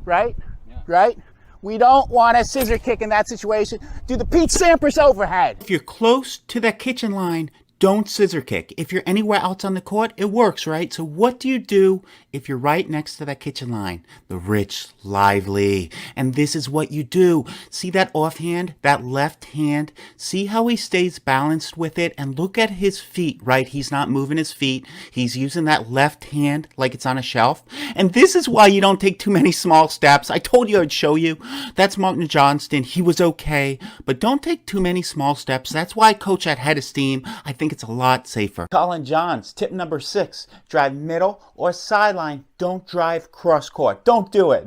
right? Yeah. Right? We don't want a scissor kick in that situation. Do the Pete Sampras overhead. If you're close to that kitchen line, Don't scissor kick. If you're anywhere else on the court, it works, right? So what do you do if you're right next to that kitchen line? The rich, lively. And this is what you do. See that offhand, that left hand? See how he stays balanced with it? And look at his feet, right? He's not moving his feet. He's using that left hand like it's on a shelf. And this is why you don't take too many small steps. I told you I'd show you. That's Martin Johnston. He was okay. But don't take too many small steps. That's why I coach at Head of Steam. I think it's a lot safer. Collin Johns, tip number 6, drive middle or sideline. Don't drive cross court. Don't do it.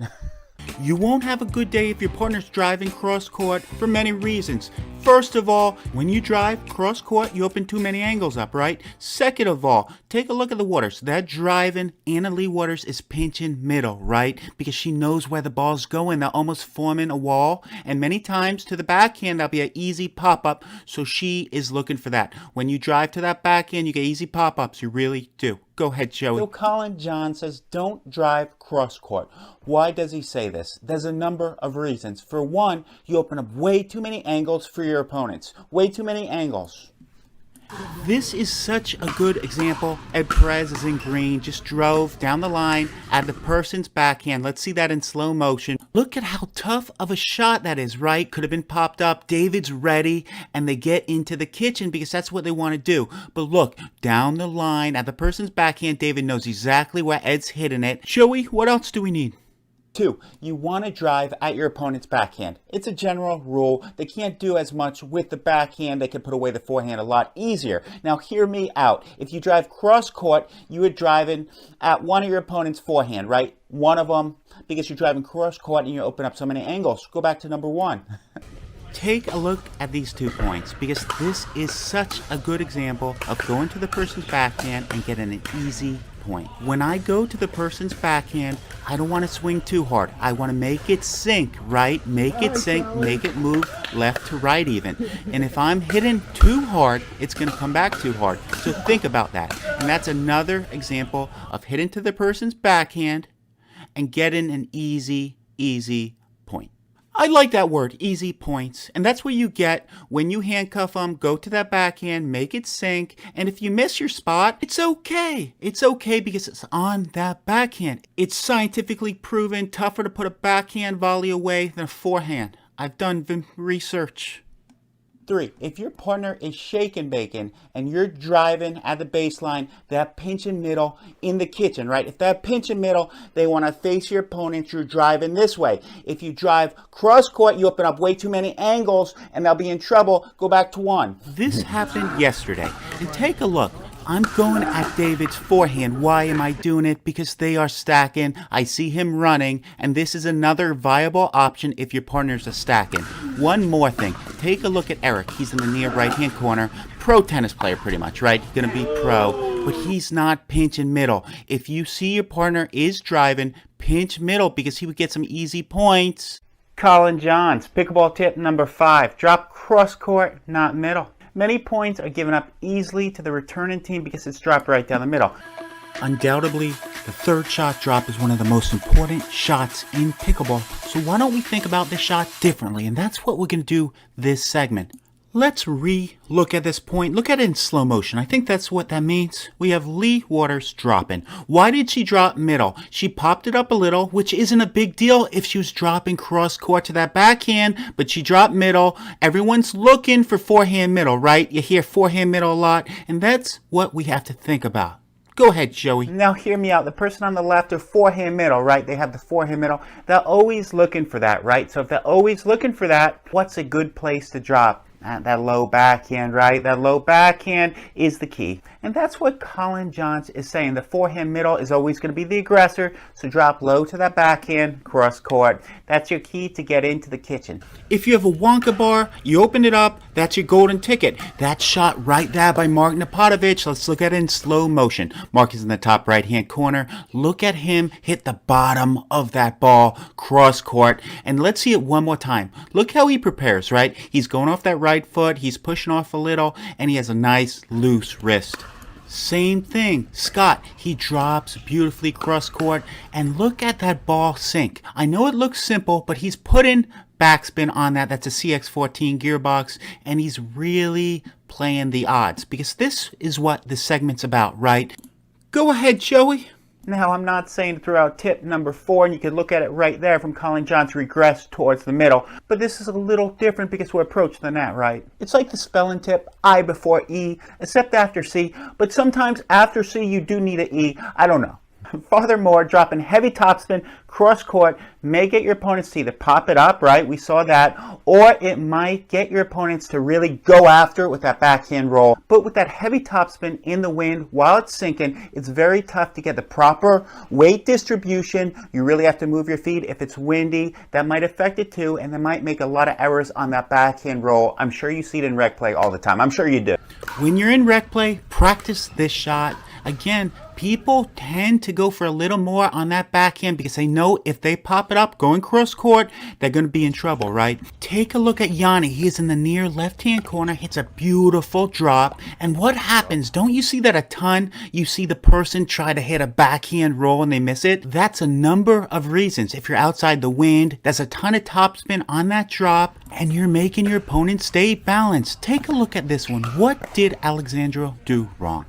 You won't have a good day if your partner's driving cross court for many reasons. First of all, when you drive cross court, you open too many angles up, right? Second of all, take a look at the Waters. That driving, Anna Lee Waters is pinching middle, right? Because she knows where the ball's going. They're almost forming a wall. And many times to the backhand, that'll be an easy pop-up. So she is looking for that. When you drive to that backhand, you get easy pop-ups. You really do. Go ahead, Joey. So Collin Johns says don't drive cross court. Why does he say this? There's a number of reasons. For one, you open up way too many angles for your opponents. Way too many angles. This is such a good example. Ed Perez is in green, just drove down the line at the person's backhand. Let's see that in slow motion. Look at how tough of a shot that is, right? Could have been popped up. David's ready, and they get into the kitchen because that's what they want to do. But look, down the line at the person's backhand, David knows exactly where Ed's hitting it. Joey, what else do we need? 2, you want to drive at your opponent's backhand. It's a general rule. They can't do as much with the backhand. They can put away the forehand a lot easier. Now, hear me out. If you drive cross court, you are driving at one of your opponent's forehand, right? One of them, because you're driving cross court and you open up so many angles. Go back to number 1. Take a look at these 2 points because this is such a good example of going to the person's backhand and getting an easy point. When I go to the person's backhand, I don't want to swing too hard. I want to make it sink, right? Make it sink, make it move left to right even. And if I'm hitting too hard, it's going to come back too hard. So think about that. And that's another example of hitting to the person's backhand and getting an easy point. I like that word, easy points. And that's what you get when you handcuff them, go to that backhand, make it sink. And if you miss your spot, it's okay. It's okay because it's on that backhand. It's scientifically proven tougher to put a backhand volley away than a forehand. I've done research. 3, if your partner is shaking bacon and you're driving at the baseline, that pinch in middle in the kitchen, right? If that pinch in middle, they want to face your opponent, you're driving this way. If you drive cross court, you open up way too many angles and they'll be in trouble. Go back to 1. This happened yesterday. And take a look. I'm going at David's forehand. Why am I doing it? Because they are stacking. I see him running, and this is another viable option if your partners are stacking. One more thing. Take a look at Eric. He's in the near right-hand corner. Pro tennis player pretty much, right? He's going to be pro, but he's not pinching middle. If you see your partner is driving, pinch middle because he would get some easy points. Collin Johns, pickleball tip number 5, drop cross court, not middle. Many points are given up easily to the returning team because it's dropped right down the middle. Undoubtedly, the third shot drop is one of the most important shots in pickleball. So why don't we think about this shot differently? And that's what we're going to do this segment. Let's re-look at this point. Look at it in slow motion. I think that's what that means. We have Lee Waters dropping. Why did she drop middle? She popped it up a little, which isn't a big deal if she was dropping cross court to that backhand, but she dropped middle. Everyone's looking for forehand middle, right? You hear forehand middle a lot, and that's what we have to think about. Go ahead, Joey. Now hear me out. The person on the left are forehand middle, right? They have the forehand middle. They're always looking for that, right? So if they're always looking for that, what's a good place to drop? That low backhand, right? That low backhand is the key. And that's what Collin Johns is saying. The forehand middle is always going to be the aggressor. So drop low to that backhand, cross court. That's your key to get into the kitchen. If you have a Wonka bar, you open it up, that's your golden ticket. That shot right there by Mark Napotovich. Let's look at it in slow motion. Mark is in the top right-hand corner. Look at him hit the bottom of that ball, cross court. And let's see it one more time. Look how he prepares, right? He's going off that right foot, he's pushing off a little, and he has a nice loose wrist. Same thing, Scott, he drops beautifully cross court, and look at that ball sink. I know it looks simple, but he's putting backspin on that. That's a CX14 gearbox, and he's really playing the odds, because this is what this segment's about, right? Go ahead, Joey. Now, I'm not saying to throw out tip number 4, and you can look at it right there from Collin Johns, regress towards the middle. But this is a little different because we're approached than that, right? It's like the spelling tip, I before E, except after C. But sometimes after C, you do need an E. I don't know. Furthermore, dropping heavy topspin cross court may get your opponents to either pop it up, right? We saw that. Or it might get your opponents to really go after it with that backhand roll. But with that heavy topspin in the wind while it's sinking, it's very tough to get the proper weight distribution. You really have to move your feet. If it's windy, that might affect it too, and that might make a lot of errors on that backhand roll. I'm sure you see it in rec play all the time. I'm sure you do. When you're in rec play, practice this shot. Again, people tend to go for a little more on that backhand because they know if they pop it up going cross court, they're going to be in trouble, right? Take a look at Yanni. He's in the near left-hand corner, hits a beautiful drop. And what happens? Don't you see that a ton? You see the person try to hit a backhand roll and they miss it? That's a number of reasons. If you're outside the wind, there's a ton of topspin on that drop, and you're making your opponent stay balanced. Take a look at this one. What did Alexandro do wrong?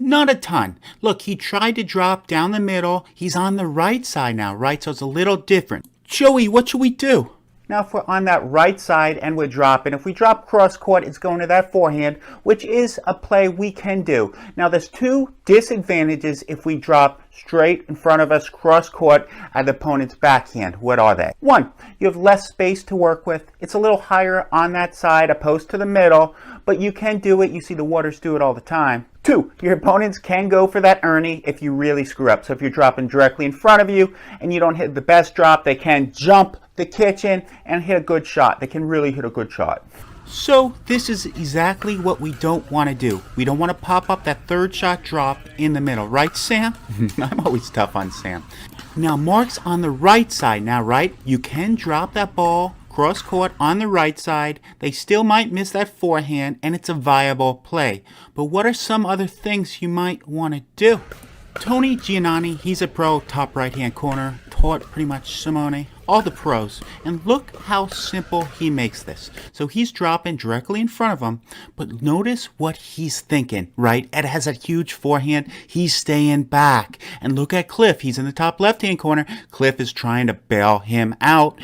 Not a ton. Look, he tried to drop down the middle. He's on the right side now, right? So it's a little different. Joey, what should we do? Now if we're on that right side and we're dropping, if we drop cross court, it's going to that forehand, which is a play we can do. Now there's 2 disadvantages if we drop straight in front of us cross court at the opponent's backhand. What are they? 1, you have less space to work with. It's a little higher on that side opposed to the middle, but you can do it. You see the Waters do it all the time. 2, your opponents can go for that Ernie if you really screw up. So if you're dropping directly in front of you and you don't hit the best drop, they can jump the kitchen and hit a good shot. They can really hit a good shot. So this is exactly what we don't want to do. We don't want to pop up that third shot drop in the middle. Right, Sam? I'm always tough on Sam. Now, Mark's on the right side now, right? You can drop that ball cross court on the right side. They still might miss that forehand, and it's a viable play. But what are some other things you might want to do? Tony Giannani, he's a pro, top right-hand corner, taught pretty much Simone, all the pros. And look how simple he makes this. So he's dropping directly in front of him, but notice what he's thinking, right? Ed has a huge forehand. He's staying back. And look at Cliff. He's in the top left-hand corner. Cliff is trying to bail him out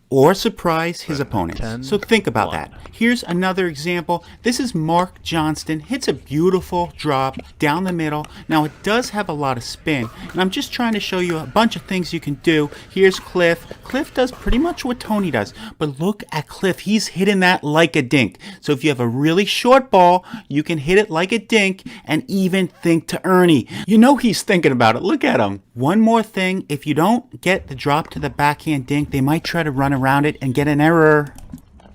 or surprise his opponents. So think about that. Here's another example. This is Mark Johnston. Hits a beautiful drop down the middle. Now it does have a lot of spin, and I'm just trying to show you a bunch of things you can do. Here's Cliff. Cliff does pretty much what Tony does, but look at Cliff. He's hitting that like a dink. So if you have a really short ball, you can hit it like a dink and even think to Ernie. You know he's thinking about it. Look at him. One more thing, if you don't get the drop to the backhand dink, they might try to run around it and get an error.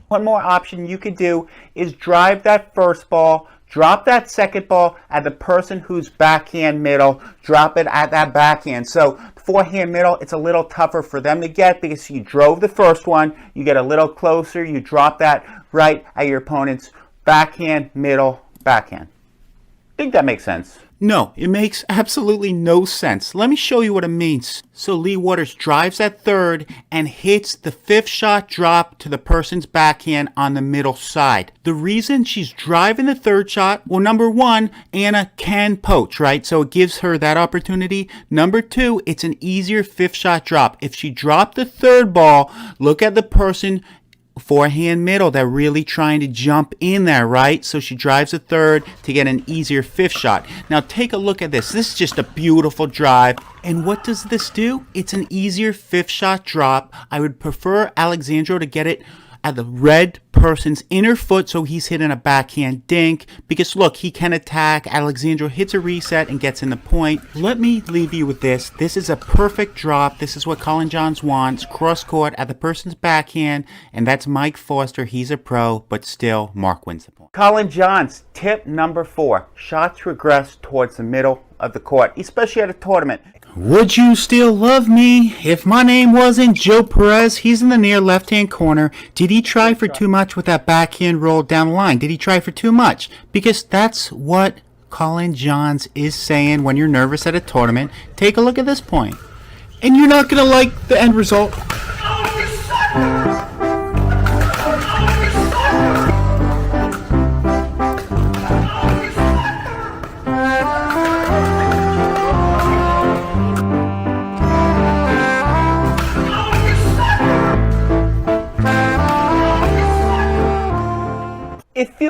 One more option you could do is drive that first ball, drop that second ball at the person who's backhand middle, drop it at that backhand. So forehand middle, it's a little tougher for them to get because you drove the first one, you get a little closer, you drop that right at your opponent's backhand, middle, backhand. Think that makes sense? No, it makes absolutely no sense. Let me show you what it means. So Lee Waters drives at third and hits the 5th shot drop to the person's backhand on the middle side. The reason she's driving the 3rd shot, well, number 1, Anna can poach, right? So it gives her that opportunity. Number 2, it's an easier 5th shot drop. If she dropped the 3rd ball, look at the person forehand middle. They're really trying to jump in there, right? So she drives a 3rd to get an easier 5th shot. Now take a look at this. This is just a beautiful drive. And what does this do? It's an easier 5th shot drop. I would prefer Alexandro to get it at the red person's inner foot so he's hitting a backhand dink, because look, he can attack. Alexandro hits a reset and gets in the point. Let me leave you with this. This is a perfect drop. This is what Collin Johns wants. Cross court at the person's backhand, and that's Mike Foster. He's a pro, but still Mark wins the point. Collin Johns, tip number 4. Shots regress towards the middle of the court, especially at a tournament. Would you still love me if my name wasn't Joe Perez? He's in the near left-hand corner. Did he try for too much with that backhand roll down the line? Did he try for too much? Because that's what Collin Johns is saying when you're nervous at a tournament. Take a look at this point. And you're not going to like the end result.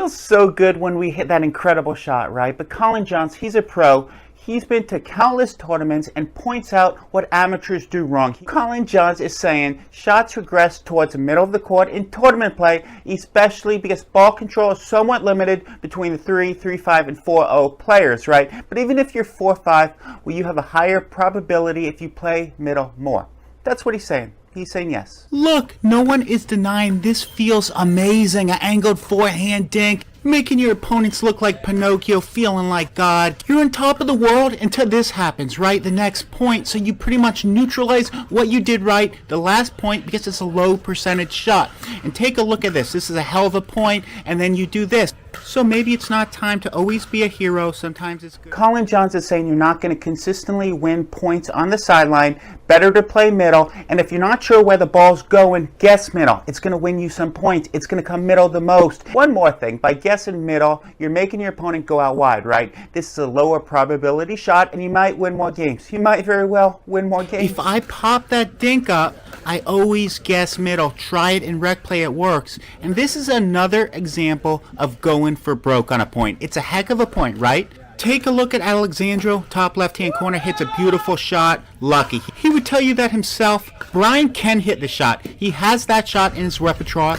feels so good when we hit that incredible shot, right? But Collin Johns, he's a pro. He's been to countless tournaments and points out what amateurs do wrong. Collin Johns is saying shots regress towards the middle of the court in tournament play, especially because ball control is somewhat limited between the 3, 3-5, and 4-0 players, right? But even if you're 4-5, well, you have a higher probability if you play middle more. That's what he's saying. He's saying yes. Look, no one is denying this feels amazing. An angled forehand dink, making your opponents look like Pinocchio, feeling like God. You're on top of the world until this happens, right? The next point. So you pretty much neutralize what you did right, the last point, because it's a low percentage shot. And take a look at this. This is a hell of a point, and then you do this. So maybe it's not time to always be a hero. Sometimes it's good. Collin Johns is saying you're not going to consistently win points on the sideline. Better to play middle. And if you're not sure where the ball's going, guess middle. It's going to win you some points. It's going to come middle the most. One more thing. By guessing middle, you're making your opponent go out wide, right? This is a lower probability shot, and you might win more games. You might very well win more games. If I pop that dink up, I always guess middle. Try it in rec play, it works. And this is another example of going for broke on a point. It's a heck of a point, right? Take a look at Alexandro, top left-hand corner, hits a beautiful shot. Lucky. He would tell you that himself. Brian can hit the shot. He has that shot in his repertoire.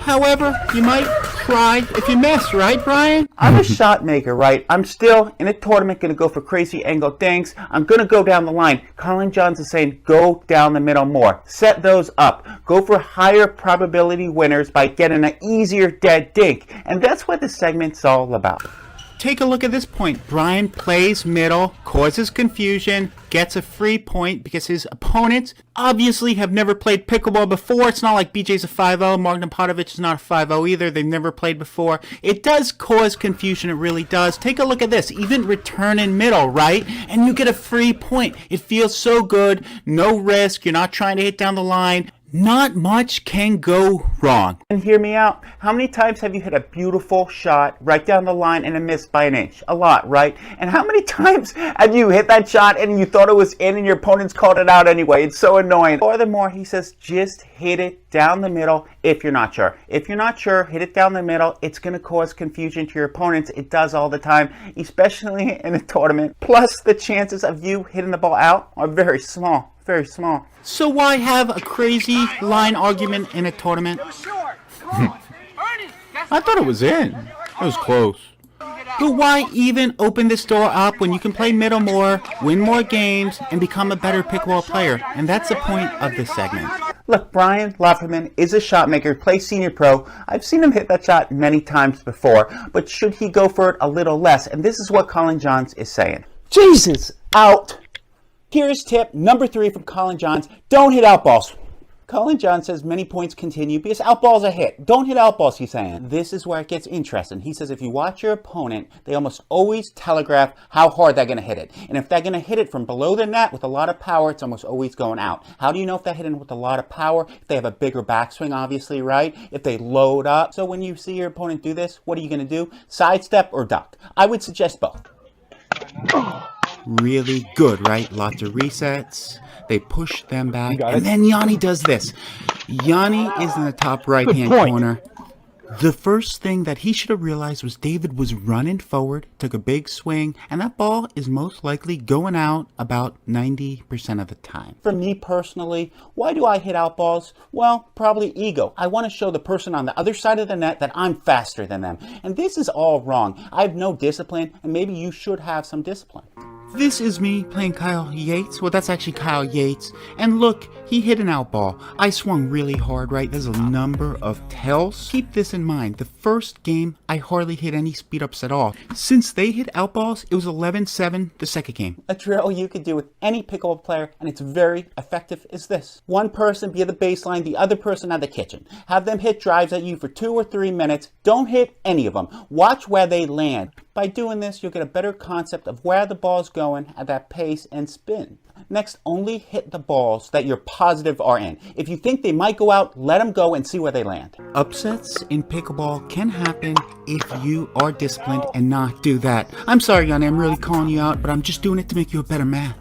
However, you might cry if you miss, right, Brian? I'm a shot maker, right? I'm still in a tournament going to go for crazy angle dinks. I'm going to go down the line. Collin Johns is saying go down the middle more. Set those up. Go for higher probability winners by getting an easier dead dink. And that's what this segment's all about. Take a look at this point. Brian plays middle, causes confusion, gets a free point because his opponents obviously have never played pickleball before. It's not like BJ's a 5-0, Mark Napatovich is not a 5-0 either. They've never played before. It does cause confusion, it really does. Take a look at this. Even return in middle, right? And you get a free point. It feels so good. No risk. You're not trying to hit down the line. Not much can go wrong. And hear me out. How many times have you hit a beautiful shot right down the line and it missed by an inch? A lot, right? And how many times have you hit that shot and you thought it was in and your opponents called it out anyway? It's so annoying. Furthermore, he says just hit it down the middle if you're not sure. If you're not sure, hit it down the middle. It's going to cause confusion to your opponents. It does all the time, especially in a tournament. Plus, the chances of you hitting the ball out are very small. Very small. So why have a crazy line argument in a tournament? I thought it was in. It was close. But why even open this door up when you can play middle more, win more games, and become a better pickleball player? And that's the point of this segment. Look, Brian Lofferman is a shot maker, plays senior pro. I've seen him hit that shot many times before, but should he go for it a little less? And this is what Collin Johns is saying. Jesus, out. Here's tip number 3 from Collin Johns. Don't hit out balls. Collin Johns says many points continue because out balls are hit. Don't hit out balls, he's saying. This is where it gets interesting. He says if you watch your opponent, they almost always telegraph how hard they're going to hit it. And if they're going to hit it from below the net with a lot of power, it's almost always going out. How do you know if they're hitting with a lot of power? If they have a bigger backswing, obviously, right? If they load up. So when you see your opponent do this, what are you going to do? Sidestep or duck? I would suggest both. Really good, right? Lots of resets. They push them back. And then Yanni does this. Yanni is in the top right-hand corner. The first thing that he should have realized was David was running forward, took a big swing, and that ball is most likely going out about 90% of the time. For me personally, why do I hit out balls? Well, probably ego. I want to show the person on the other side of the net that I'm faster than them. And this is all wrong. I have no discipline, and maybe you should have some discipline. This is me playing Kyle Yates. Well, that's actually Kyle Yates. And look, he hit an out ball. I swung really hard, right? There's a number of tells. Keep this in mind. The first game, I hardly hit any speed ups at all. Since they hit out balls, it was 11-7 the second game. A drill you could do with any pickleball player, and it's very effective, is this. One person be at the baseline, the other person at the kitchen. Have them hit drives at you for 2 or 3 minutes. Don't hit any of them. Watch where they land. By doing this, you'll get a better concept of where the ball's going at that pace and spin. Next, only hit the balls that you're positive are in. If you think they might go out, let them go and see where they land. Upsets in pickleball can happen if you are disciplined and not do that. I'm sorry, Yanni, I'm really calling you out, but I'm just doing it to make you a better man.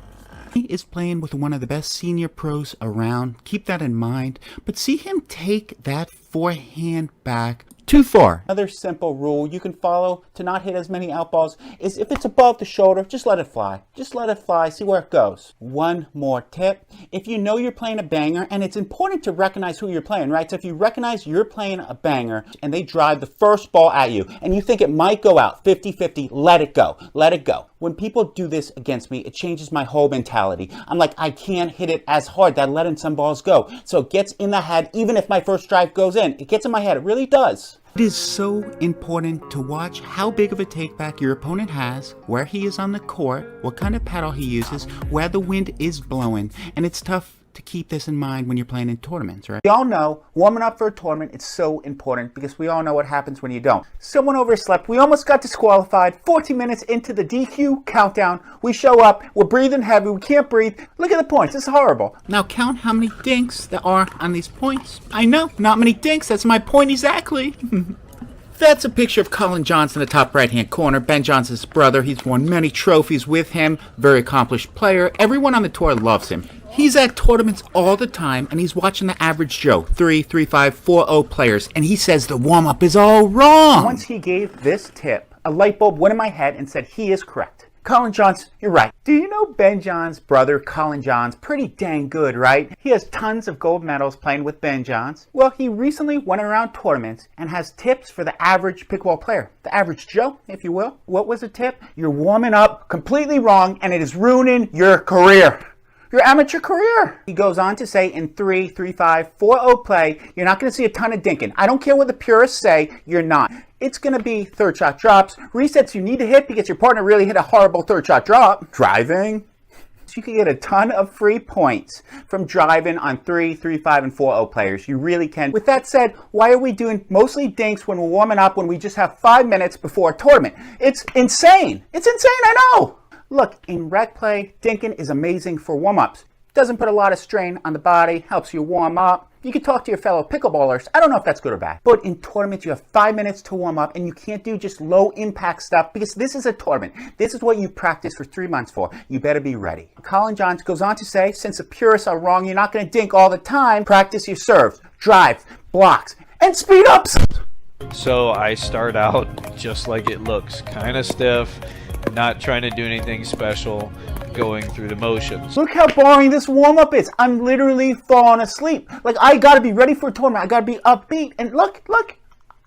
He is playing with one of the best senior pros around. Keep that in mind. But see him take that forehand back too far. Another simple rule you can follow to not hit as many out balls is if it's above the shoulder, just let it fly. Just let it fly, see where it goes. One more tip. If you know you're playing a banger, and it's important to recognize who you're playing, right? So if you recognize you're playing a banger and they drive the first ball at you and you think it might go out 50-50, let it go. Let it go. When people do this against me, it changes my whole mentality. I'm like, I can't hit it as hard. That letting some balls go. So it gets in the head, even if my first drive goes in. It gets in my head. It really does. It is so important to watch how big of a takeback your opponent has, where he is on the court, what kind of paddle he uses, where the wind is blowing, and it's tough to keep this in mind when you're playing in tournaments, right? We all know warming up for a tournament is so important because we all know what happens when you don't. Someone overslept. We almost got disqualified. 14 minutes into the DQ countdown, we show up. We're breathing heavy. We can't breathe. Look at the points. It's horrible. Now count how many dinks there are on these points. I know, not many dinks. That's my point exactly. That's a picture of Collin Johns in the top right-hand corner. Ben Johns' his brother. He's won many trophies with him. Very accomplished player. Everyone on the tour loves him. He's at tournaments all the time, and he's watching the average Joe, 3, 3, 5, 4-0 players, and he says the warm-up is all wrong. Once he gave this tip, a light bulb went in my head and said he is correct. Collin Johns, you're right. Do you know Ben Johns' brother, Collin Johns? Pretty dang good, right? He has tons of gold medals playing with Ben Johns. Well, he recently went around tournaments and has tips for the average pickleball player. The average Joe, if you will. What was the tip? You're warming up completely wrong, and it is ruining your career. Your amateur career. He goes on to say in 3, 3, 5, 4-0 play, you're not going to see a ton of dinking. I don't care what the purists say, you're not. It's going to be third shot drops, resets you need to hit because your partner really hit a horrible third shot drop. Driving. So you can get a ton of free points from driving on 3, 3, 5, and 4-0 players. You really can. With that said, why are we doing mostly dinks when we're warming up when we just have 5 minutes before a tournament? It's insane. It's insane, I know. Look, in rec play, dinking is amazing for warm-ups. Doesn't put a lot of strain on the body, helps you warm up. You can talk to your fellow pickleballers. I don't know if that's good or bad. But in tournaments, you have 5 minutes to warm up, and you can't do just low-impact stuff because this is a tournament. This is what you practice for 3 months for. You better be ready. Collin Johns goes on to say, since the purists are wrong, you're not going to dink all the time. Practice your serves, drives, blocks, and speed-ups. So I start out just like it looks, kind of stiff, not trying to do anything special, going through the motions. Look how boring this warm-up is. I'm literally falling asleep. Like, I gotta be ready for a tournament. I gotta be upbeat. And look,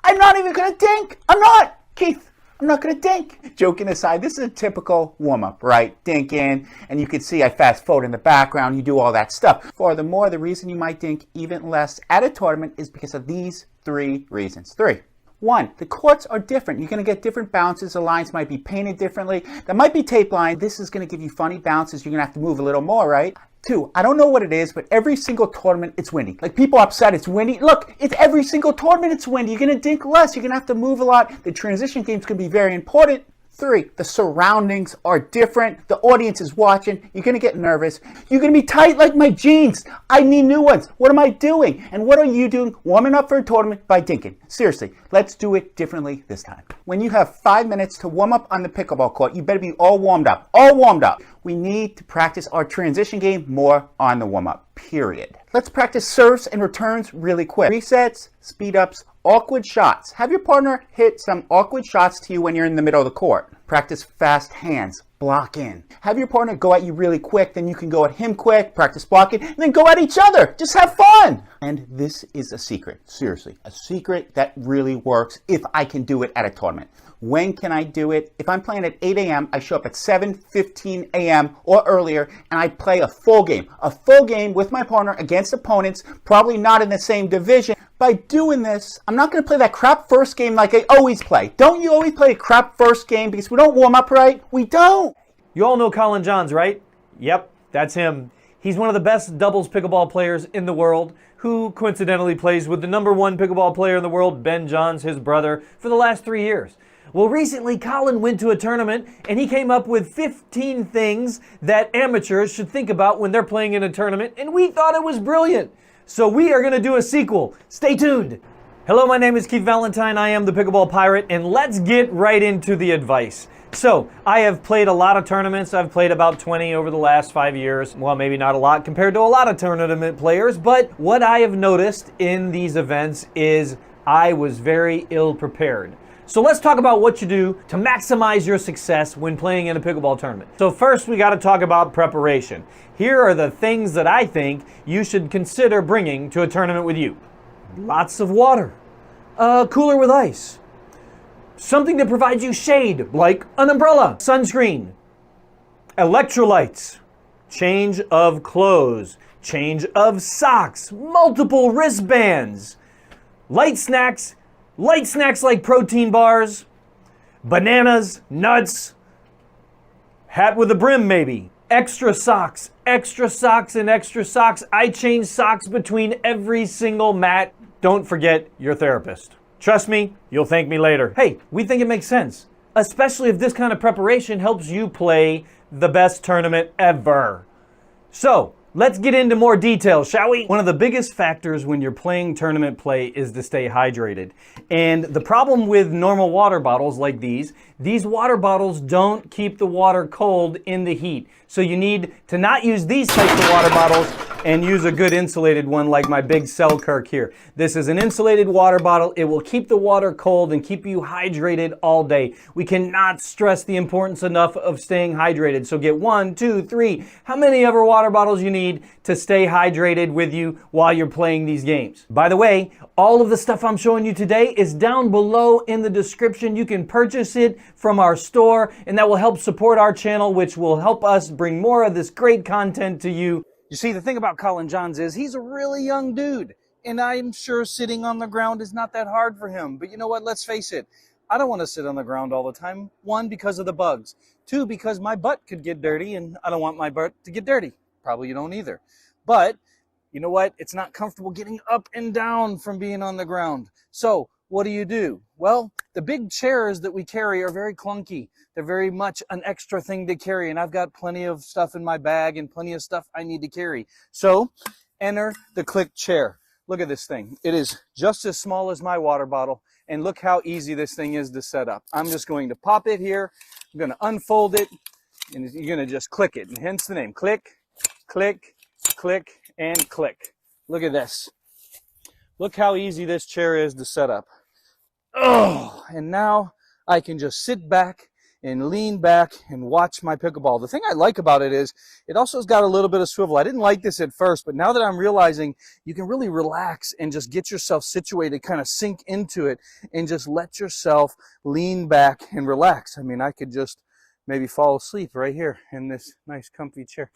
I'm not even gonna dink. I'm not, Keith. I'm not gonna dink. Joking aside, this is a typical warm-up, right? Dink in, and you can see I fast forward in the background. You do all that stuff. Furthermore, the reason you might dink even less at a tournament is because of these 3 reasons. 3. 1, the courts are different. You're going to get different bounces. The lines might be painted differently. There might be tape line. This is going to give you funny bounces. You're going to have to move a little more, right? 2, I don't know what it is, but every single tournament, it's windy. Like, people are upset it's windy. Look, it's every single tournament it's windy. You're going to dink less. You're going to have to move a lot. The transition game's going to be very important. 3, the surroundings are different. The audience is watching. You're going to get nervous. You're going to be tight like my jeans. I need new ones. What am I doing? And what are you doing warming up for a tournament by dinking? Seriously, let's do it differently this time. When you have 5 minutes to warm up on the pickleball court, you better be all warmed up. All warmed up. We need to practice our transition game more on the warm-up, period. Let's practice serves and returns really quick. Resets, speed-ups, awkward shots. Have your partner hit some awkward shots to you when you're in the middle of the court. Practice fast hands, block in. Have your partner go at you really quick, then you can go at him quick, practice blocking, and then go at each other. Just have fun. And this is a secret, seriously, a secret that really works if I can do it at a tournament. When can I do it? If I'm playing at 8 a.m., I show up at 7:15 a.m. or earlier, and I play a full game with my partner against opponents, probably not in the same division. By doing this, I'm not going to play that crap first game like I always play. Don't you always play a crap first game because we don't warm up right? We don't. You all know Collin Johns, right? Yep, that's him. He's one of the best doubles pickleball players in the world, who coincidentally plays with the #1 pickleball player in the world, Ben Johns, his brother, for the last 3 years. Well, recently, Collin went to a tournament, and he came up with 15 things that amateurs should think about when they're playing in a tournament, and we thought it was brilliant. So we are going to do a sequel. Stay tuned. Hello, my name is Keith Valentine. I am the Pickleball Pirate, and let's get right into the advice. So, I have played a lot of tournaments. I've played about 20 over the last 5 years. Well, maybe not a lot compared to a lot of tournament players, but what I have noticed in these events is I was very ill prepared. So let's talk about what you do to maximize your success when playing in a pickleball tournament. So first, we got to talk about preparation. Here are the things that I think you should consider bringing to a tournament with you. Lots of water, a cooler with ice, something that provides you shade, like an umbrella, sunscreen, electrolytes, change of clothes, change of socks, multiple wristbands, light snacks like protein bars, bananas, nuts, hat with a brim maybe, extra socks, and extra socks. I change socks between every single mat. Don't forget your therapist. Trust me, you'll thank me later. Hey, we think it makes sense, especially if this kind of preparation helps you play the best tournament ever. So, let's get into more details, shall we? One of the biggest factors when you're playing tournament play is to stay hydrated. And the problem with normal water bottles like these water bottles don't keep the water cold in the heat. So you need to not use these types of water bottles and use a good insulated one like my big Selkirk here. This is an insulated water bottle. It will keep the water cold and keep you hydrated all day. We cannot stress the importance enough of staying hydrated. So get 1, 2, 3, how many ever water bottles you need to stay hydrated with you while you're playing these games. By the way, all of the stuff I'm showing you today is down below in the description. You can purchase it from our store, and that will help support our channel, which will help us bring more of this great content to you. You see, the thing about Collin Johns is he's a really young dude, and I'm sure sitting on the ground is not that hard for him. But you know what? Let's face it. I don't want to sit on the ground all the time. 1, because of the bugs. 2, because my butt could get dirty, and I don't want my butt to get dirty. Probably you don't either. But you know what? It's not comfortable getting up and down from being on the ground. So what do? Well, the big chairs that we carry are very clunky. They're very much an extra thing to carry, and I've got plenty of stuff in my bag and plenty of stuff I need to carry. So enter the Click chair. Look at this thing. It is just as small as my water bottle, and look how easy this thing is to set up. I'm just going to pop it here. I'm going to unfold it, and you're going to just click it, and hence the name. Click, click, click, and click. Look at this. Look how easy this chair is to set up. Oh, and now I can just sit back and lean back and watch my pickleball. The thing I like about it is it also has got a little bit of swivel. I didn't like this at first, but now that I'm realizing you can really relax and just get yourself situated, kind of sink into it, and just let yourself lean back and relax. I mean, I could just maybe fall asleep right here in this nice comfy chair.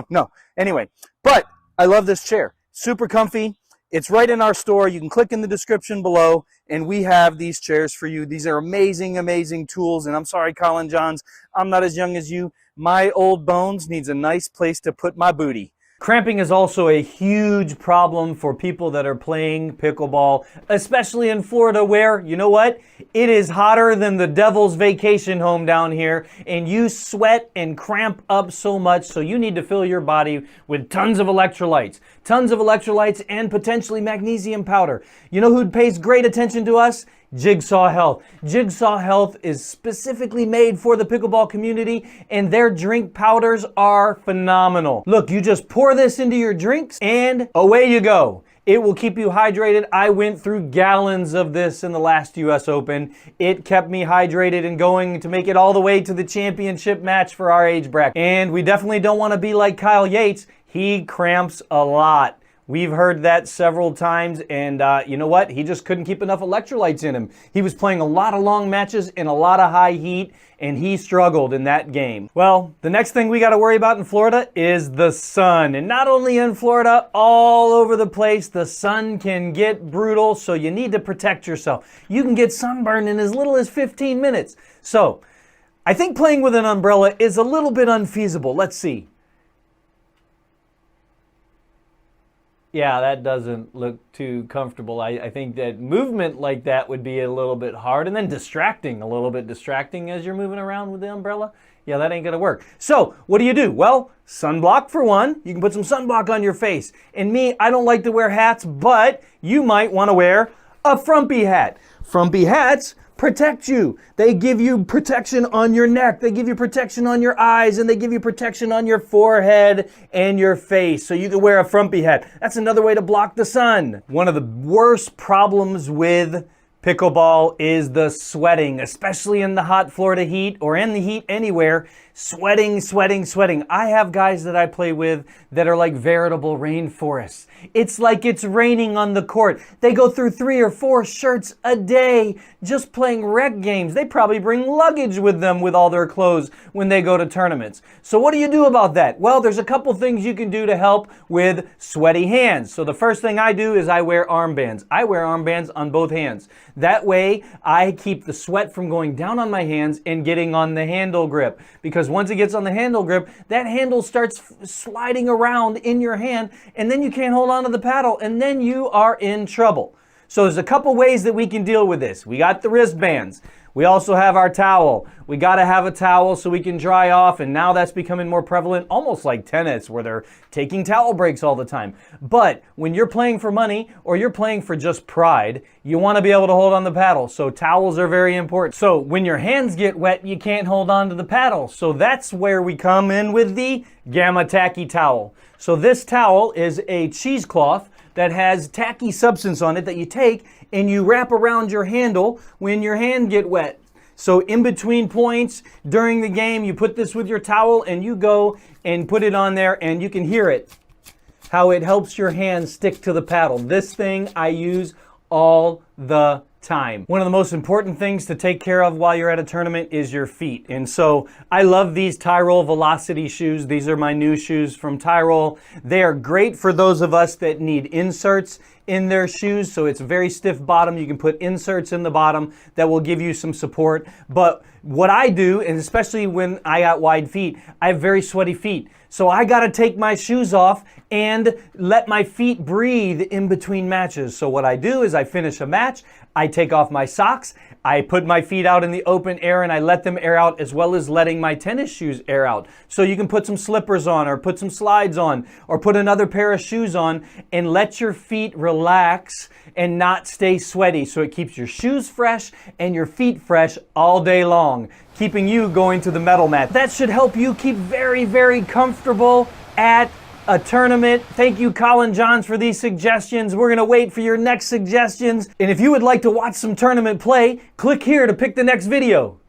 No. Anyway, but I love this chair. Super comfy. It's right in our store. You can click in the description below, and we have these chairs for you. These are amazing, amazing tools. And I'm sorry, Collin Johns, I'm not as young as you. My old bones needs a nice place to put my booty. Cramping is also a huge problem for people that are playing pickleball, especially in Florida where, you know what? It is hotter than the devil's vacation home down here, and you sweat and cramp up so much, so you need to fill your body with tons of electrolytes and potentially magnesium powder. You know who pays great attention to us? Jigsaw Health. Jigsaw Health is specifically made for the pickleball community, and their drink powders are phenomenal. Look, you just pour this into your drinks and away you go. It will keep you hydrated. I went through gallons of this in the last US Open. It kept me hydrated and going to make it all the way to the championship match for our age bracket. And we definitely don't want to be like Kyle Yates. He cramps a lot. We've heard that several times, and you know what? He just couldn't keep enough electrolytes in him. He was playing a lot of long matches in a lot of high heat, and he struggled in that game. Well, the next thing we got to worry about in Florida is the sun. And not only in Florida, all over the place, the sun can get brutal, so you need to protect yourself. You can get sunburned in as little as 15 minutes. So, I think playing with an umbrella is a little bit unfeasible. Let's see. Yeah, that doesn't look too comfortable. I think that movement like that would be a little bit hard, and then a little bit distracting as you're moving around with the umbrella. Yeah, that ain't gonna work. So, what do? Well, sunblock for one. You can put some sunblock on your face. And me, I don't like to wear hats, but you might want to wear A frumpy hat. Frumpy hats protect you. They give you protection on your neck, they give you protection on your eyes, and they give you protection on your forehead and your face. So you can wear a frumpy hat. That's another way to block the sun. One of the worst problems with pickleball is the sweating, especially in the hot Florida heat or in the heat anywhere. Sweating, sweating, sweating. I have guys that I play with that are like veritable rainforests. It's like it's raining on the court. They go through 3 or 4 shirts a day just playing rec games. They probably bring luggage with them with all their clothes when they go to tournaments. So what do you do about that? Well, there's a couple things you can do to help with sweaty hands. So the first thing I do is I wear armbands. I wear armbands on both hands. That way I keep the sweat from going down on my hands and getting on the handle grip, because once it gets on the handle grip, that handle starts sliding around in your hand, and then you can't hold on to the paddle, and then you are in trouble. So there's a couple ways that we can deal with this. We got the wristbands. We also have our towel. We got to have a towel so we can dry off, and now that's becoming more prevalent, almost like tennis, where they're taking towel breaks all the time. But when you're playing for money or you're playing for just pride, you want to be able to hold on the paddle, so towels are very important. So when your hands get wet, you can't hold on to the paddle, so that's where we come in with the Gamma Tacky towel. So this towel is a cheesecloth that has tacky substance on it that you take and you wrap around your handle when your hand get wet. So in between points during the game, you put this with your towel and you go and put it on there, and you can hear it, how it helps your hand stick to the paddle. This thing I use all the time. One of the most important things to take care of while you're at a tournament is your feet. And so I love these Tyrol Velocity shoes. These are my new shoes from Tyrol. They are great for those of us that need inserts in their shoes. So it's very stiff bottom. You can put inserts in the bottom that will give you some support. But what I do, and especially when I got wide feet, I have very sweaty feet. So I got to take my shoes off and let my feet breathe in between matches. So what I do is I finish a match, I take off my socks, I put my feet out in the open air and I let them air out, as well as letting my tennis shoes air out. So you can put some slippers on or put some slides on or put another pair of shoes on and let your feet relax and not stay sweaty. So it keeps your shoes fresh and your feet fresh all day long, keeping you going to the medal mat. That should help you keep very, very comfortable at a tournament. Thank you, Collin Johns, for these suggestions. We're going to wait for your next suggestions. And if you would like to watch some tournament play, click here to pick the next video.